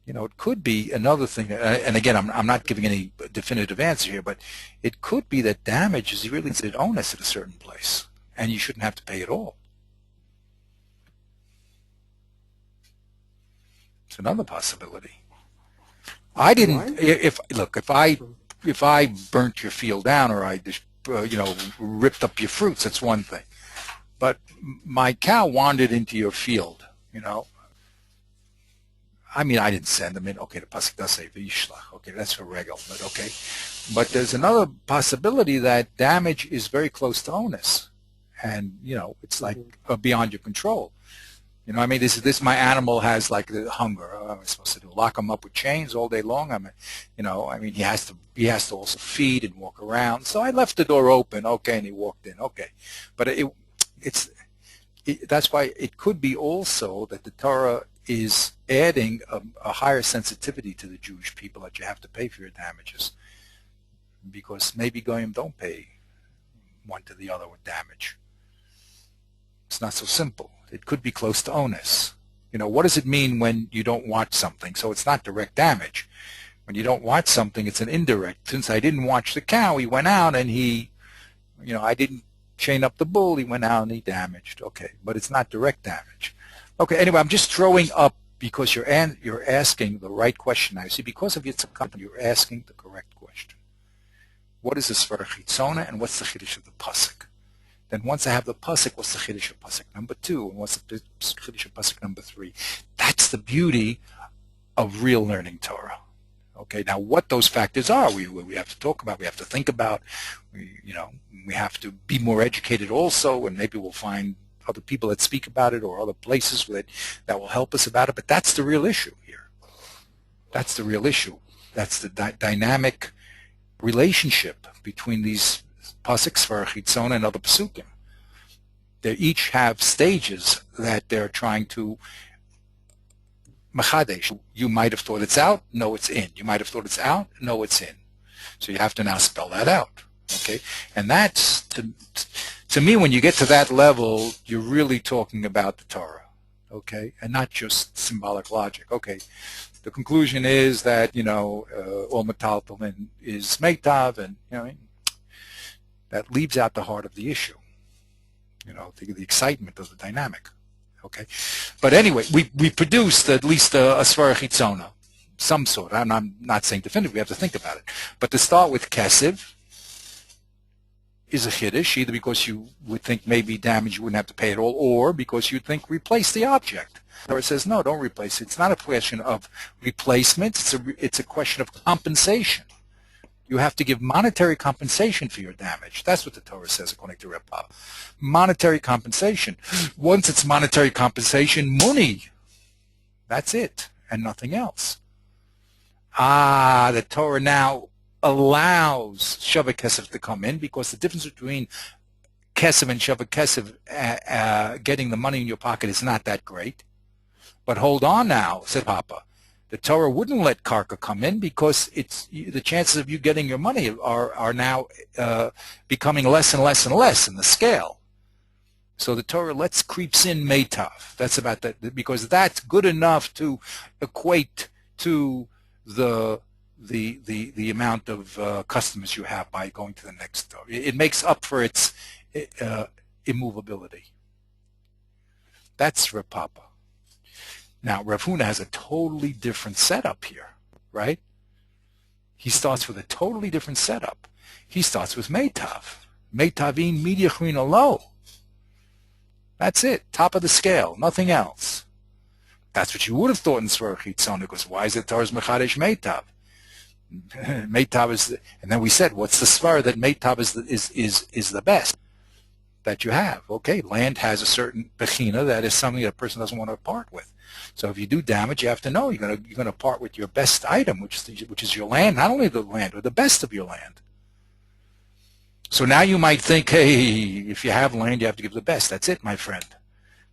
It could be another thing, and again, I'm not giving any definitive answer here, but it could be that damage is really considered onus at a certain place, and you shouldn't have to pay it all. It's another possibility. I didn't. If I burnt your field down, or I just ripped up your fruits, that's one thing. But my cow wandered into your field, I didn't send them in. Okay, the pasuk does say v'yishlach. Okay, that's for regal, but okay. But there's another possibility that damage is very close to onus, and it's like beyond your control. This my animal has like the hunger. What am I supposed to do? Lock him up with chains all day long? He has to also feed and walk around. So I left the door open. Okay, and he walked in. Okay, but that's why it could be also that the Torah is adding a higher sensitivity to the Jewish people, that you have to pay for your damages, because maybe Goyim don't pay one to the other with damage. It's not so simple. It could be close to onus. What does it mean when you don't watch something? So it's not direct damage. When you don't watch something, it's an indirect. Since I didn't watch the cow, he went out and I didn't chain up the bull, he went out and he damaged. Okay, but it's not direct damage. Okay, anyway, I'm just throwing up because you're asking the right question now. See, because of Yitzchak, you're asking the correct question. What is the Svar Chitzona, and what's the Chiddush of the pasuk? Then once I have the pasuk, what's the Chiddush of pasuk number 2, and what's the Chiddush of pasuk number 3? That's the beauty of real learning Torah. Okay, now what those factors are, we have to talk about, we have to think about, we have to be more educated also, and maybe we'll find other people that speak about it or other places that will help us about it, but that's the real issue here. That's the real issue. That's the dynamic relationship between these pasuk, Svar Chitzona, and other pasukim. They each have stages that they're trying to Machadesh. You might have thought it's out. No, it's in. You might have thought it's out. No, it's in. So you have to now spell that out. Okay? And that's, to me, when you get to that level, you're really talking about the Torah. Okay? And not just symbolic logic. Okay. The conclusion is that, all metaltalin is meitav, and, that leaves out the heart of the issue. The excitement of the dynamic. Okay, but anyway, we produced at least a svara chitzona, some sort. I'm not saying definitively. We have to think about it. But to start with kesef is a chiddush, either because you would think maybe damage you wouldn't have to pay at all, or because you think replace the object. Or it says no, don't replace it. It's not a question of replacement. It's a question of compensation. You have to give monetary compensation for your damage. That's what the Torah says, according to Reb Papa. Monetary compensation. Once it's monetary compensation, money. That's it, and nothing else. The Torah now allows Shavah Kesef to come in, because the difference between Kesef and Shavah Kesef, getting the money in your pocket, is not that great. But hold on now, said Papa. The Torah wouldn't let karka come in, because the chances of you getting your money are now becoming less and less and less in the scale. So the Torah creeps in meitav. That's about that, because that's good enough to equate to the amount of customers you have by going to the next store. It makes up for its immovability. That's Reb Papa. Now, Rav Huna has a totally different setup here, right? He starts with a totally different setup. He starts with meitav. Meitavin midyachrina lo. That's it, top of the scale, nothing else. That's what you would have thought in Svar Chitzon, because why is it Torah's Mechadesh meitav? Meitav is, and then we said, what's the svar that meitav is the best that you have? Okay, land has a certain bechina that is something that a person doesn't want to part with. So if you do damage, you have to know you're going to part with your best item, which is your land, not only the land, but the best of your land. So now you might think, hey, if you have land, you have to give the best. That's it, my friend.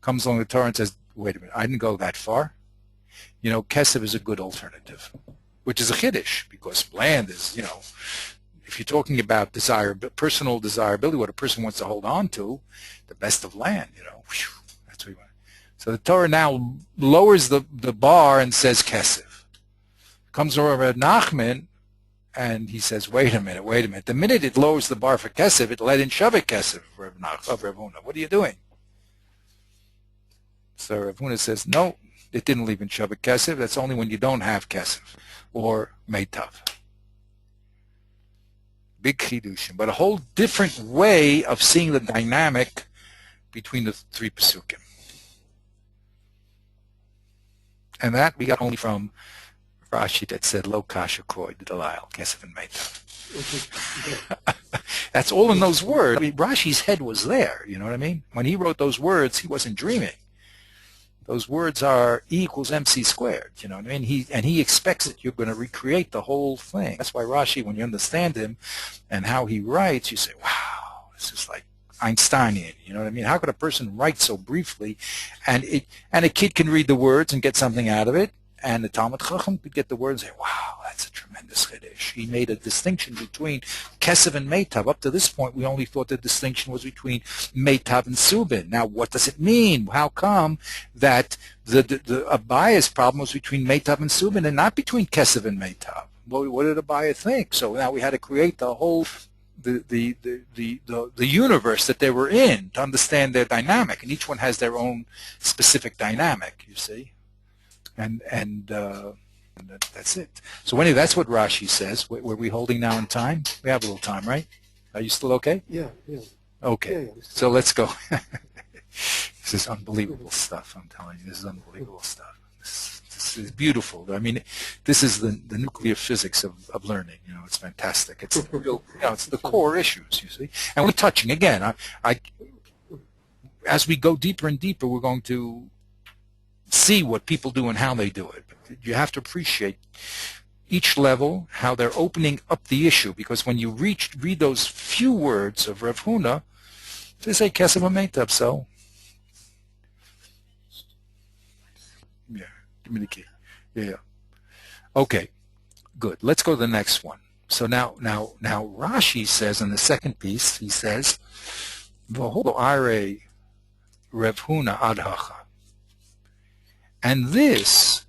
Comes along the Torah and says, wait a minute, I didn't go that far. Kesef is a good alternative, which is a chiddush, because land is, if you're talking about personal desirability, what a person wants to hold on to, the best of land, that's what you want. So the Torah now lowers the bar and says kesef. Comes over Nachman, and he says, wait a minute. The minute it lowers the bar for kesef, it let in shavah kesef of Rav Huna. What are you doing? So Rav Huna says, no, it didn't leave in shavah kesef. That's only when you don't have kesef or meitav. Big chidushim, but a whole different way of seeing the dynamic between the three pesukim. And that we got only from Rashi, that said, Lo kasha kroy d'dalayil, kesef and meitav. That's all in those words. I mean, Rashi's head was there, you know what I mean? When he wrote those words, he wasn't dreaming. Those words are E equals MC squared, you know what I mean? He expects that you're going to recreate the whole thing. That's why Rashi, when you understand him and how he writes, you say, wow, this is like Einsteinian, you know what I mean? How could a person write so briefly, and a kid can read the words and get something out of it, and the Talmud Chacham could get the words and say, wow, that's a tremendous chiddush. He made a distinction between Kesef and Meitav. Up to this point, we only thought the distinction was between Meitav and Subin. Now, what does it mean? How come that the Abaya's problem was between Meitav and Subin and not between Kesef and Meitav? What did Abaya think? So now we had to create the whole the universe that they were in to understand their dynamic, and each one has their own specific dynamic, you see. And that's it. So anyway, that's what Rashi says. Were we holding now in time? We have a little time, right? Are you still okay? Yeah. Okay. Yeah, so let's go. This is unbelievable stuff. I'm telling you, this is unbelievable stuff. This is beautiful. I mean, this is the nuclear physics of learning. You know, it's fantastic. It's real. It's the core issues. You see, and we're touching again. As we go deeper and deeper, we're going to see what people do and how they do it. But you have to appreciate each level, how they're opening up the issue, because when you read those few words of Rav Huna, they say Kesef Meitav, so yeah. Give me the key. Yeah. Okay. Good. Let's go to the next one. So now Rashi says in the second piece, he says, "V'holo are Rev Huna adhacha," and this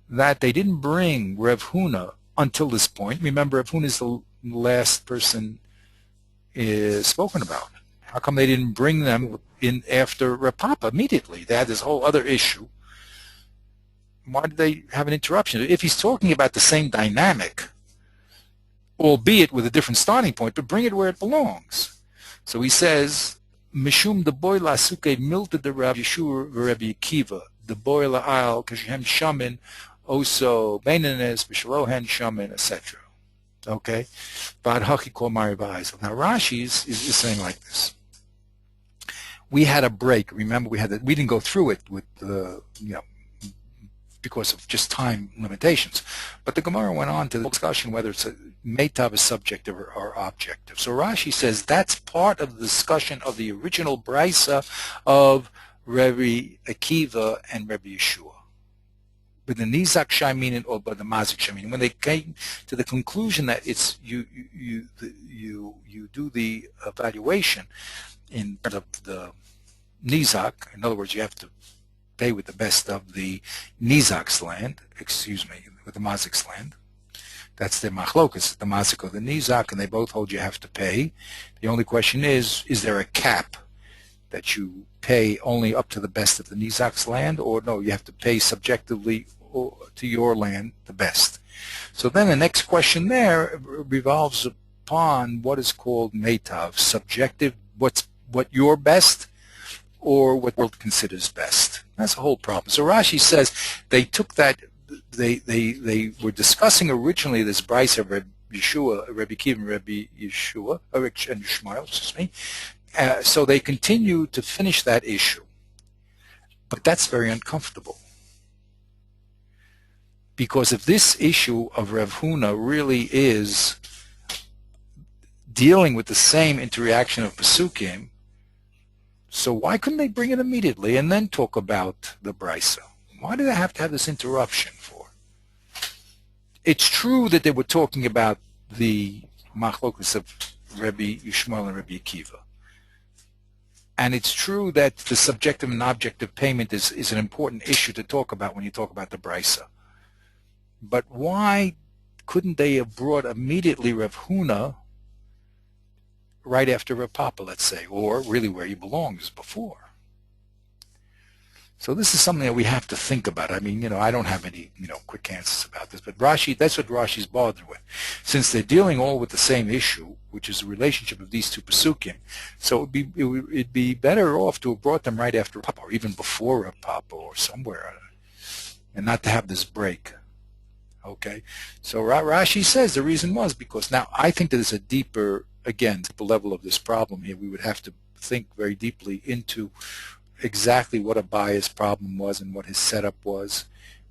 that they didn't bring Rev Huna until this point. Remember, Rev Huna is the last person is spoken about. How come they didn't bring them in after Reb Papa immediately? They had this whole other issue. Why did they have an interruption? If he's talking about the same dynamic, albeit with a different starting point, but bring it where it belongs. So he says, Mishum the boy la suke milta de Rabbi Yeshua Rabbi Akiva, the boy la al kashem shamin, also beinanes b'shalohen shamin, etc. Okay, but haki kol marivayis. Now Rashi is saying like this. We had a break. Remember, we didn't go through it with because of just time limitations. But the Gemara went on to the discussion whether it's a metav is subjective or objective. So Rashi says that's part of the discussion of the original brisa of Rabbi Akiva and Rabbi Yeshua. But the nizak shayminin or by the mazik shayminin, when they came to the conclusion that it's you do the evaluation in terms of the nizak. In other words, you have to pay with the best of the nizak's land. With the mazik's land. That's the machlokas, the mazik or the nizak, and they both hold you have to pay. The only question is there a cap that you pay only up to the best of the nizak's land, or no, you have to pay subjectively to your land the best? So then the next question there revolves upon what is called metav, subjective, what your best or what the world considers best. That's the whole problem. So Rashi says they took that, they were discussing originally this brisa of Rabbi Yeshua, Rabbi Akiva and Rabbi Yeshua, and Yishmael, excuse me. So they continue to finish that issue. But that's very uncomfortable. Because if this issue of Rav Huna really is dealing with the same interaction of Pesukim, so why couldn't they bring it immediately and then talk about the brisa? Why do they have to have this interruption for? It's true that they were talking about the machlokus of Rabbi Yishmael and Rabbi Akiva. And it's true that the subjective and objective payment is an important issue to talk about when you talk about the brisa. But why couldn't they have brought immediately Rav Huna right after Rav Papa, let's say, or really where he belongs before? So this is something that we have to think about. I mean, I don't have any, quick answers about this, but Rashi, that's what Rashi's bothered with. Since they're dealing all with the same issue, which is the relationship of these two Pesukim, so it'd be better off to have brought them right after Papa, or even before Rav Papa, or somewhere, and not to have this break. Okay, so Rashi says the reason was because now I think that there's a deeper level of this problem here. We would have to think very deeply into exactly what Abaya's problem was and what his setup was,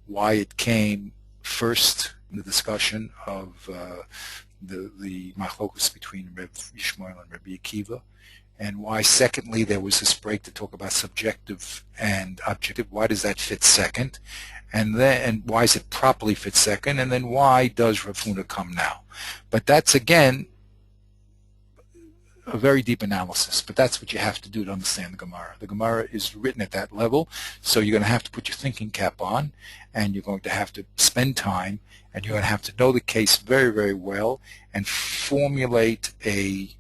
why it came first in the discussion of the machlokus between Reb Yishmael and Rabbi Akiva, and why secondly there was this break to talk about subjective and objective. Why does that fit second? And why does it properly fit second? And then why does Rav Huna come now? But that's again a very deep analysis, but that's what you have to do to understand the Gemara. The Gemara is written at that level, so you're going to have to put your thinking cap on, and you're going to have to spend time, and you're going to have to know the case very, very well, and formulate a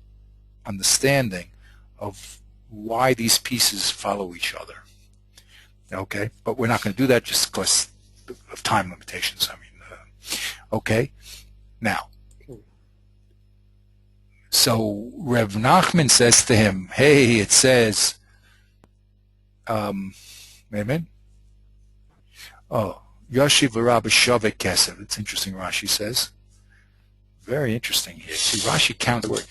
understanding of why these pieces follow each other. Okay, but we're not going to do that just because of time limitations. Okay, now. So Rev Nachman says to him, hey, it says, wait a minute. Oh, Yoshiv l'Rabba Shavek Kesev. It's interesting, Rashi says. Very interesting here. See, Rashi counts the word.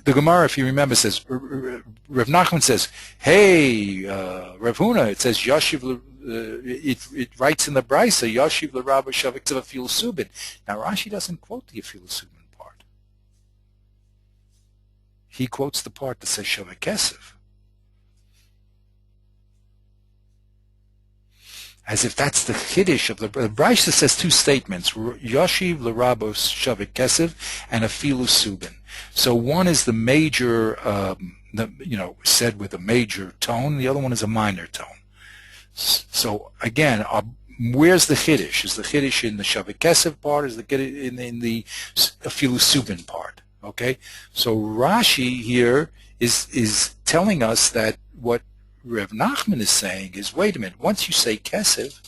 The Gemara, if you remember, says, Rev Nachman says, hey, Rev Huna, it says, Yoshiv, it writes in the Brisa, Yoshiv l'Rabba Shavek Kesev Afil Subin. Now, Rashi doesn't quote the Afil Subin. He quotes the part that says Shavek Kesev. as if that's the chiddush of the Brisa says two statements: Yoshiv l'rabos shavik kesev and afilu subin. So one is the major, said with a major tone. The other one is a minor tone. So again, where's the chiddush? Is the chiddush in the shavik kesev part? Is the chiddush in the afilu subin part? Okay. So Rashi here is telling us that what Rev Nachman is saying is, wait a minute, once you say kesev,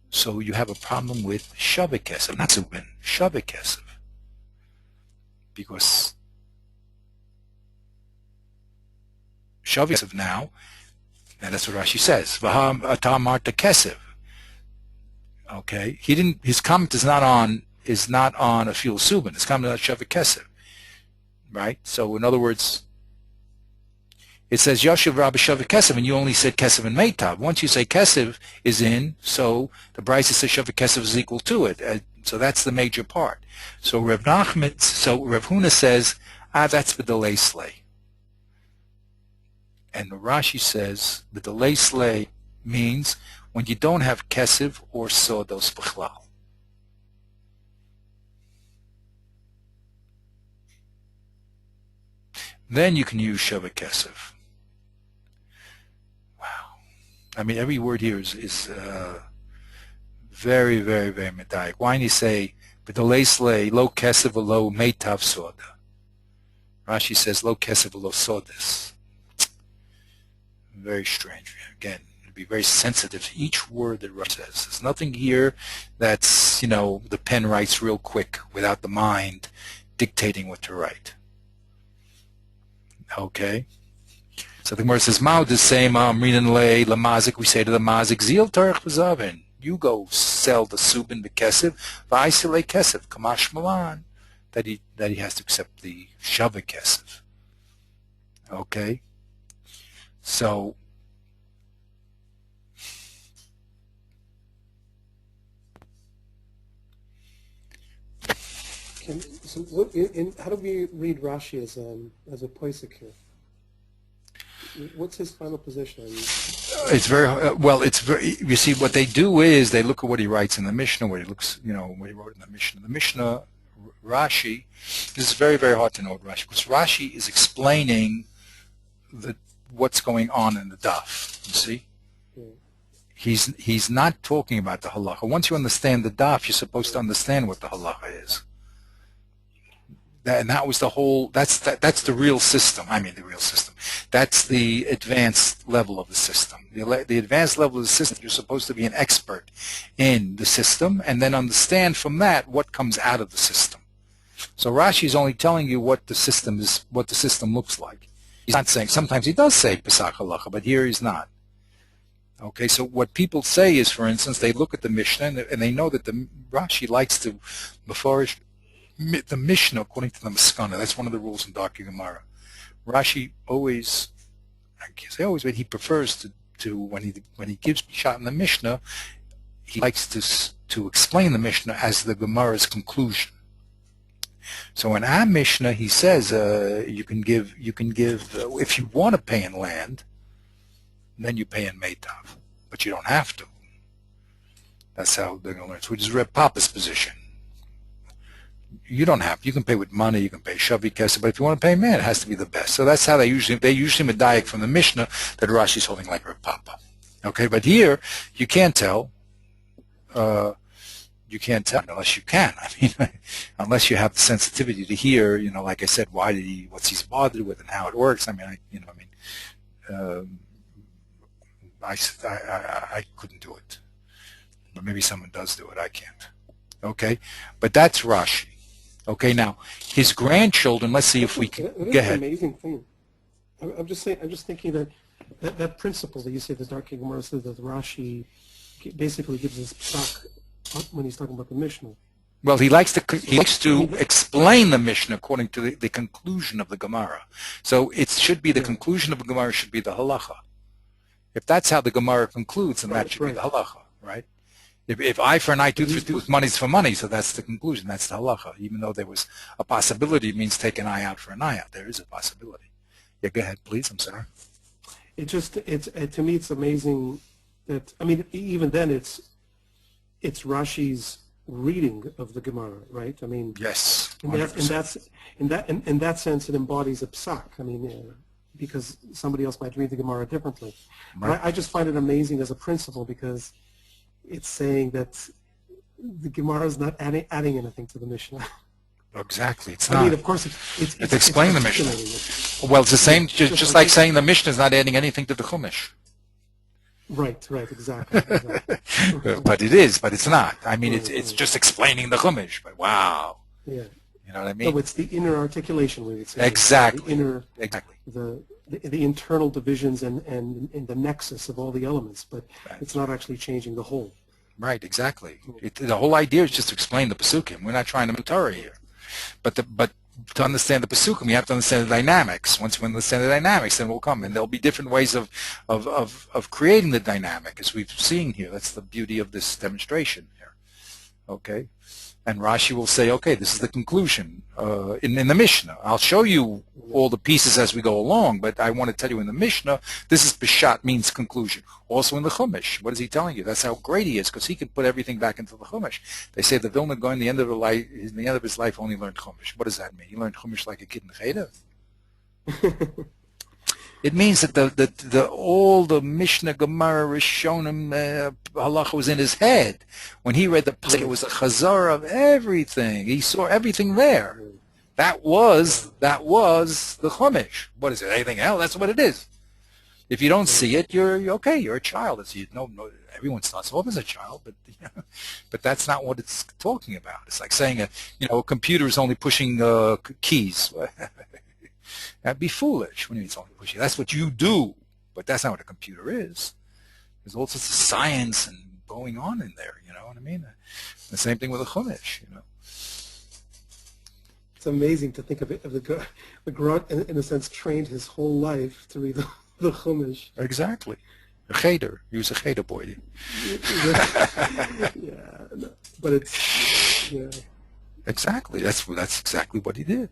so you have a problem with shavik kesev, not subin, shavik kesev. Because shavik kesev now, and that's what Rashi says, V'ham atam marta kesev. Okay, his comment is not on a fil subin, his comment is on shavik kesev. Right? So in other words, it says Yoshev Rabbi Shavik Kesev, and you only said Kesev and Meitav. Once you say Kesev is in, so the Brisa says Shavik Kesev is equal to it. So that's the major part. So Rav Huna says, that's the delay slay. And the Rashi says the delay slay means when you don't have Kesev or Sodos B'chlal. Then you can use Shavik Kesev. I mean, every word here is very, very, very medayik. Why don't you say, "B'delei slay lo kesev lo meitav soda"? Rashi says, "Lo kesev lo sodas." Very strange. Again, be very sensitive to each word that Rashi says. There's nothing here that's the pen writes real quick without the mind dictating what to write. Okay. So the Gemara says, "Mao the same Amrinan lay lamazik." We say to the mazik, "Zil tarich b'zavin." You go sell the subin b'kesev, v'aisile kesev kamash malan. That he has to accept the shavik kesev. Okay. So how do we read Rashi as a poisek here? What's his final position? It's very well. It's very. You see, what they do is they look at what he writes in the Mishnah, what he looks, what he wrote in the Mishnah. The Mishnah, Rashi. This is very, very hard to know what Rashi, because Rashi is explaining what's going on in the daf. You see, he's not talking about the halacha. Once you understand the daf, you're supposed to understand what the halacha is. And that was the whole. That's the real system. I mean, the real system. That's the advanced level of the system. The advanced level of the system, you're supposed to be an expert in the system, and then understand from that what comes out of the system. So Rashi is only telling you what the system is, what the system looks like. He's not saying. Sometimes he does say Pesach Halacha, but here he's not. Okay, so what people say is, for instance, they look at the Mishnah and they know that the Rashi likes to mefarish the Mishnah according to the Maskana. That's one of the rules in Darkei Gemara. Rashi always, I can't say always, but he prefers to when he gives shot in the Mishnah, he likes to explain the Mishnah as the Gemara's conclusion. So in our Mishnah, he says you can give if you want to pay in land, then you pay in Meitav, but you don't have to. That's how they're going to learn. Which is Reb Papa's position. You don't have. You can pay with money. You can pay shavi kesef, but if you want to pay man, it has to be the best. So that's how they usually medayik from the Mishnah that Rashi's holding like Reb Papa. Okay, but here you can't tell. You can't tell unless you can. I mean, unless you have the sensitivity to hear. Like I said, what's he's bothered with and how it works. I mean, I couldn't do it, but maybe someone does do it. I can't. Okay, but that's Rashi. Okay, now his grandchildren. Let's see if we can. Go ahead. Amazing thing. I'm just saying. I'm just thinking that principle that you say the Darkei Gemara says that Rashi basically gives us psak when he's talking about the Mishnah. Well, he likes to explain the Mishnah according to the conclusion of the Gemara. So it should be the conclusion of the Gemara should be the halacha. If that's how the Gemara concludes, then that should be the halacha, right? If eye for an eye, tooth for tooth, money's for money, so that's the conclusion. That's the halacha. Even though there was a possibility, it means take an eye out for an eye out. There is a possibility. Yeah, go ahead, please. I'm sorry. To me, it's amazing that, I mean, even then it's Rashi's reading of the Gemara, right? I mean, Yes, in 100%. that sense, it embodies a psak. I mean, because somebody else might read the Gemara differently. Right. But I just find it amazing as a principle because it's saying that the Gemara is not adding anything to the Mishnah. Exactly, it's I not. mean, of course, It's explain the Mishnah. articulating it. Well, it's the same, just like saying the Mishnah is not adding anything to the Chumash. Right, exactly. But it is, but it's not. I mean, Right, it's right. just explaining the Chumash. But wow, Yeah. you know what I No, mean? it's the inner articulation, we would say. Exactly. The inner, Exactly. the internal divisions and the nexus of all the elements, but Right. it's not actually changing the whole. Right, exactly. The whole idea is just to explain the Pesukim. We're not trying to make Torah here. But to understand the Pesukim, you have to understand the dynamics. Once we understand the dynamics, then we'll come. And there'll be different ways of creating the dynamic, as we've seen here. That's the beauty of this demonstration here. Okay? And Rashi will say, okay, this is the conclusion in the Mishnah. I'll show you all the pieces as we go along, but I want to tell you in the Mishnah, this is Peshat, means conclusion. Also in the Chumash, what is he telling you? That's how great he is, because he can put everything back into the Chumash. They say the Vilna Gaon, in the end of his life, only learned Chumash. What does that mean? He learned Chumash like a kid in Cheder? It means that all the Mishnah, Gemara, Rishonim, Halacha was in his head. When he read the Pasuk, it was a chazar of everything. He saw everything there. That was the Chumash. What is it? Anything else? That's what it is. If you don't see it, you're okay. You're a child. No, everyone starts off as a child, but that's not what it's talking about. It's like saying a computer is only pushing keys. That'd be foolish when it's only pushing. That's what you do, but that's not what a computer is. There's all sorts of science and going on in there. You know what I mean? The same thing with a Chumash. It's amazing to think of it. The Grot, in a sense, trained his whole life to read the Chumash. Exactly. A cheder. He was a cheder boy. Yeah, no, but it's Exactly. That's exactly what he did.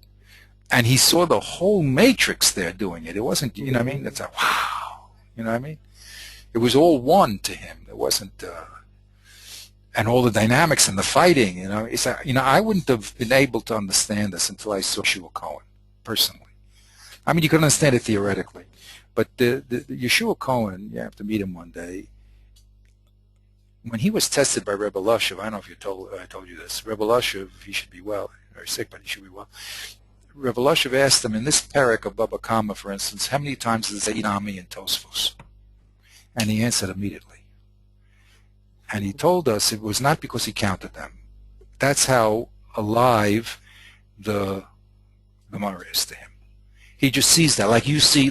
And he saw the whole matrix there doing it. It wasn't, you know what I mean? It's like, wow. You know what I mean? It was all one to him. It wasn't, and all the dynamics and the fighting, It's like, I wouldn't have been able to understand this until I saw Yeshua Cohen, personally. I mean, you can understand it theoretically. But the Yeshua Cohen, you have to meet him one day. When he was tested by Rebbe Lushev, I don't know if I told you this, Rebbe Lushev, he should be well, very sick, but he should be well. Rebbe Lushev asked him, in this parak of Baba Kama, for instance, how many times does it say Inami and Tosfos? And he answered immediately. And he told us it was not because he counted them. That's how alive the Gemara is to him. He just sees that, like you see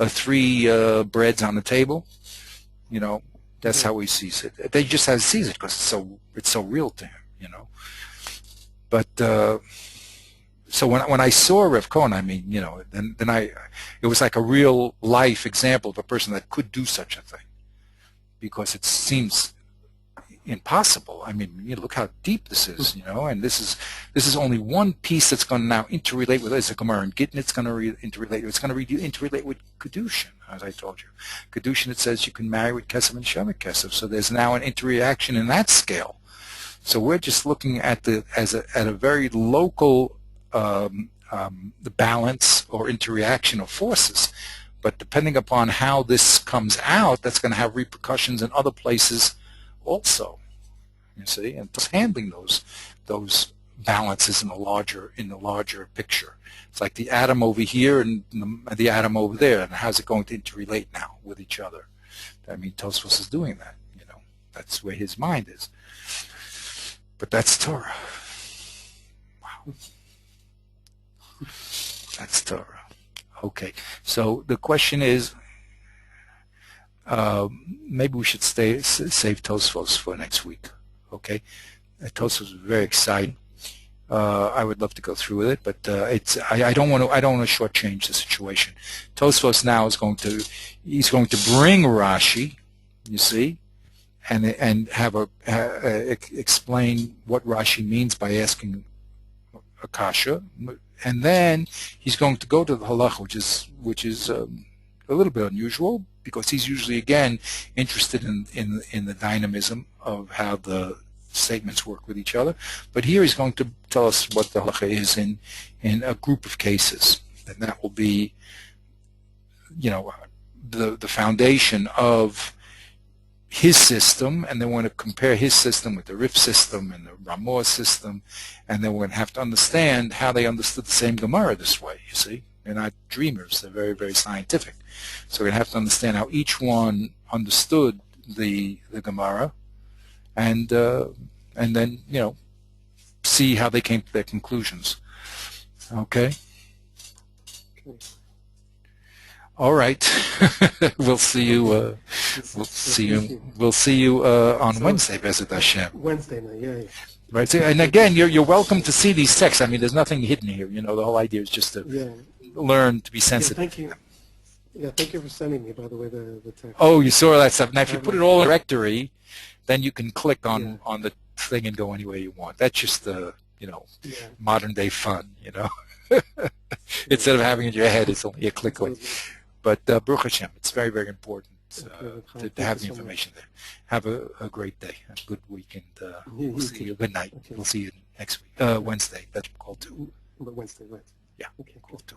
three breads on the table. That's how he sees it. They just sees it because it's so real to him. But so when I saw Rev Cohen, I mean, then it was like a real life example of a person that could do such a thing, because it seems impossible. I mean, look how deep this is, and this is only one piece that's going to now interrelate with it's a Gemara and Gittin. It's going to interrelate. It's going to interrelate with Kedushin, as I told you. Kedushin, it says you can marry with Kesef and Shemek Kesef. So there's now an interaction in that scale. So we're just looking at at a very local the balance or interaction of forces. But depending upon how this comes out, that's going to have repercussions in other places also. You see, and just handling those balances in the larger picture. It's like the atom over here and the atom over there, and how's it going to interrelate now with each other? I mean, Tosfos is doing that. That's where his mind is. But that's Torah. Wow. That's Torah. Okay, so the question is, maybe we should save Tosfos for next week. Okay, Tosfos is very exciting. I would love to go through with it, but I don't want to shortchange the situation. Tosfos now is going to bring Rashi, you see, and have explain what Rashi means by asking Akasha. And then he's going to go to the halacha, which is a little bit unusual, because he's usually, again, interested in the dynamism of how the statements work with each other. But here he's going to tell us what the halacha is in a group of cases, and that will be, the foundation of his system, and then we're going to compare his system with the Rif system and the Ramah system, and then we're going to have to understand how they understood the same Gemara this way, you see. They're not dreamers, they're very, very scientific. So we're going to have to understand how each one understood the Gemara, and then, see how they came to their conclusions. Okay? All right. We'll see you. We'll see you on Wednesday, Bezat Hashem. Wednesday night, yeah. Right. So, and again, you're welcome to see these texts. I mean, there's nothing hidden here. The whole idea is just to learn to be sensitive. Yeah, thank you. Yeah, thank you for sending me, by the way, the text. Oh, you saw that stuff. Now, if you put it all in a directory, then you can click on the thing and go anywhere you want. That's just the modern day fun. Instead of having it in your head, it's only a click away. But Baruch Hashem, it's very, very important to have the information there. Have a great day, a good week, and we'll see you. Good night. Okay. We'll see you next week. Wednesday. That's call 2. Wednesday, right. Yeah, okay, call 2.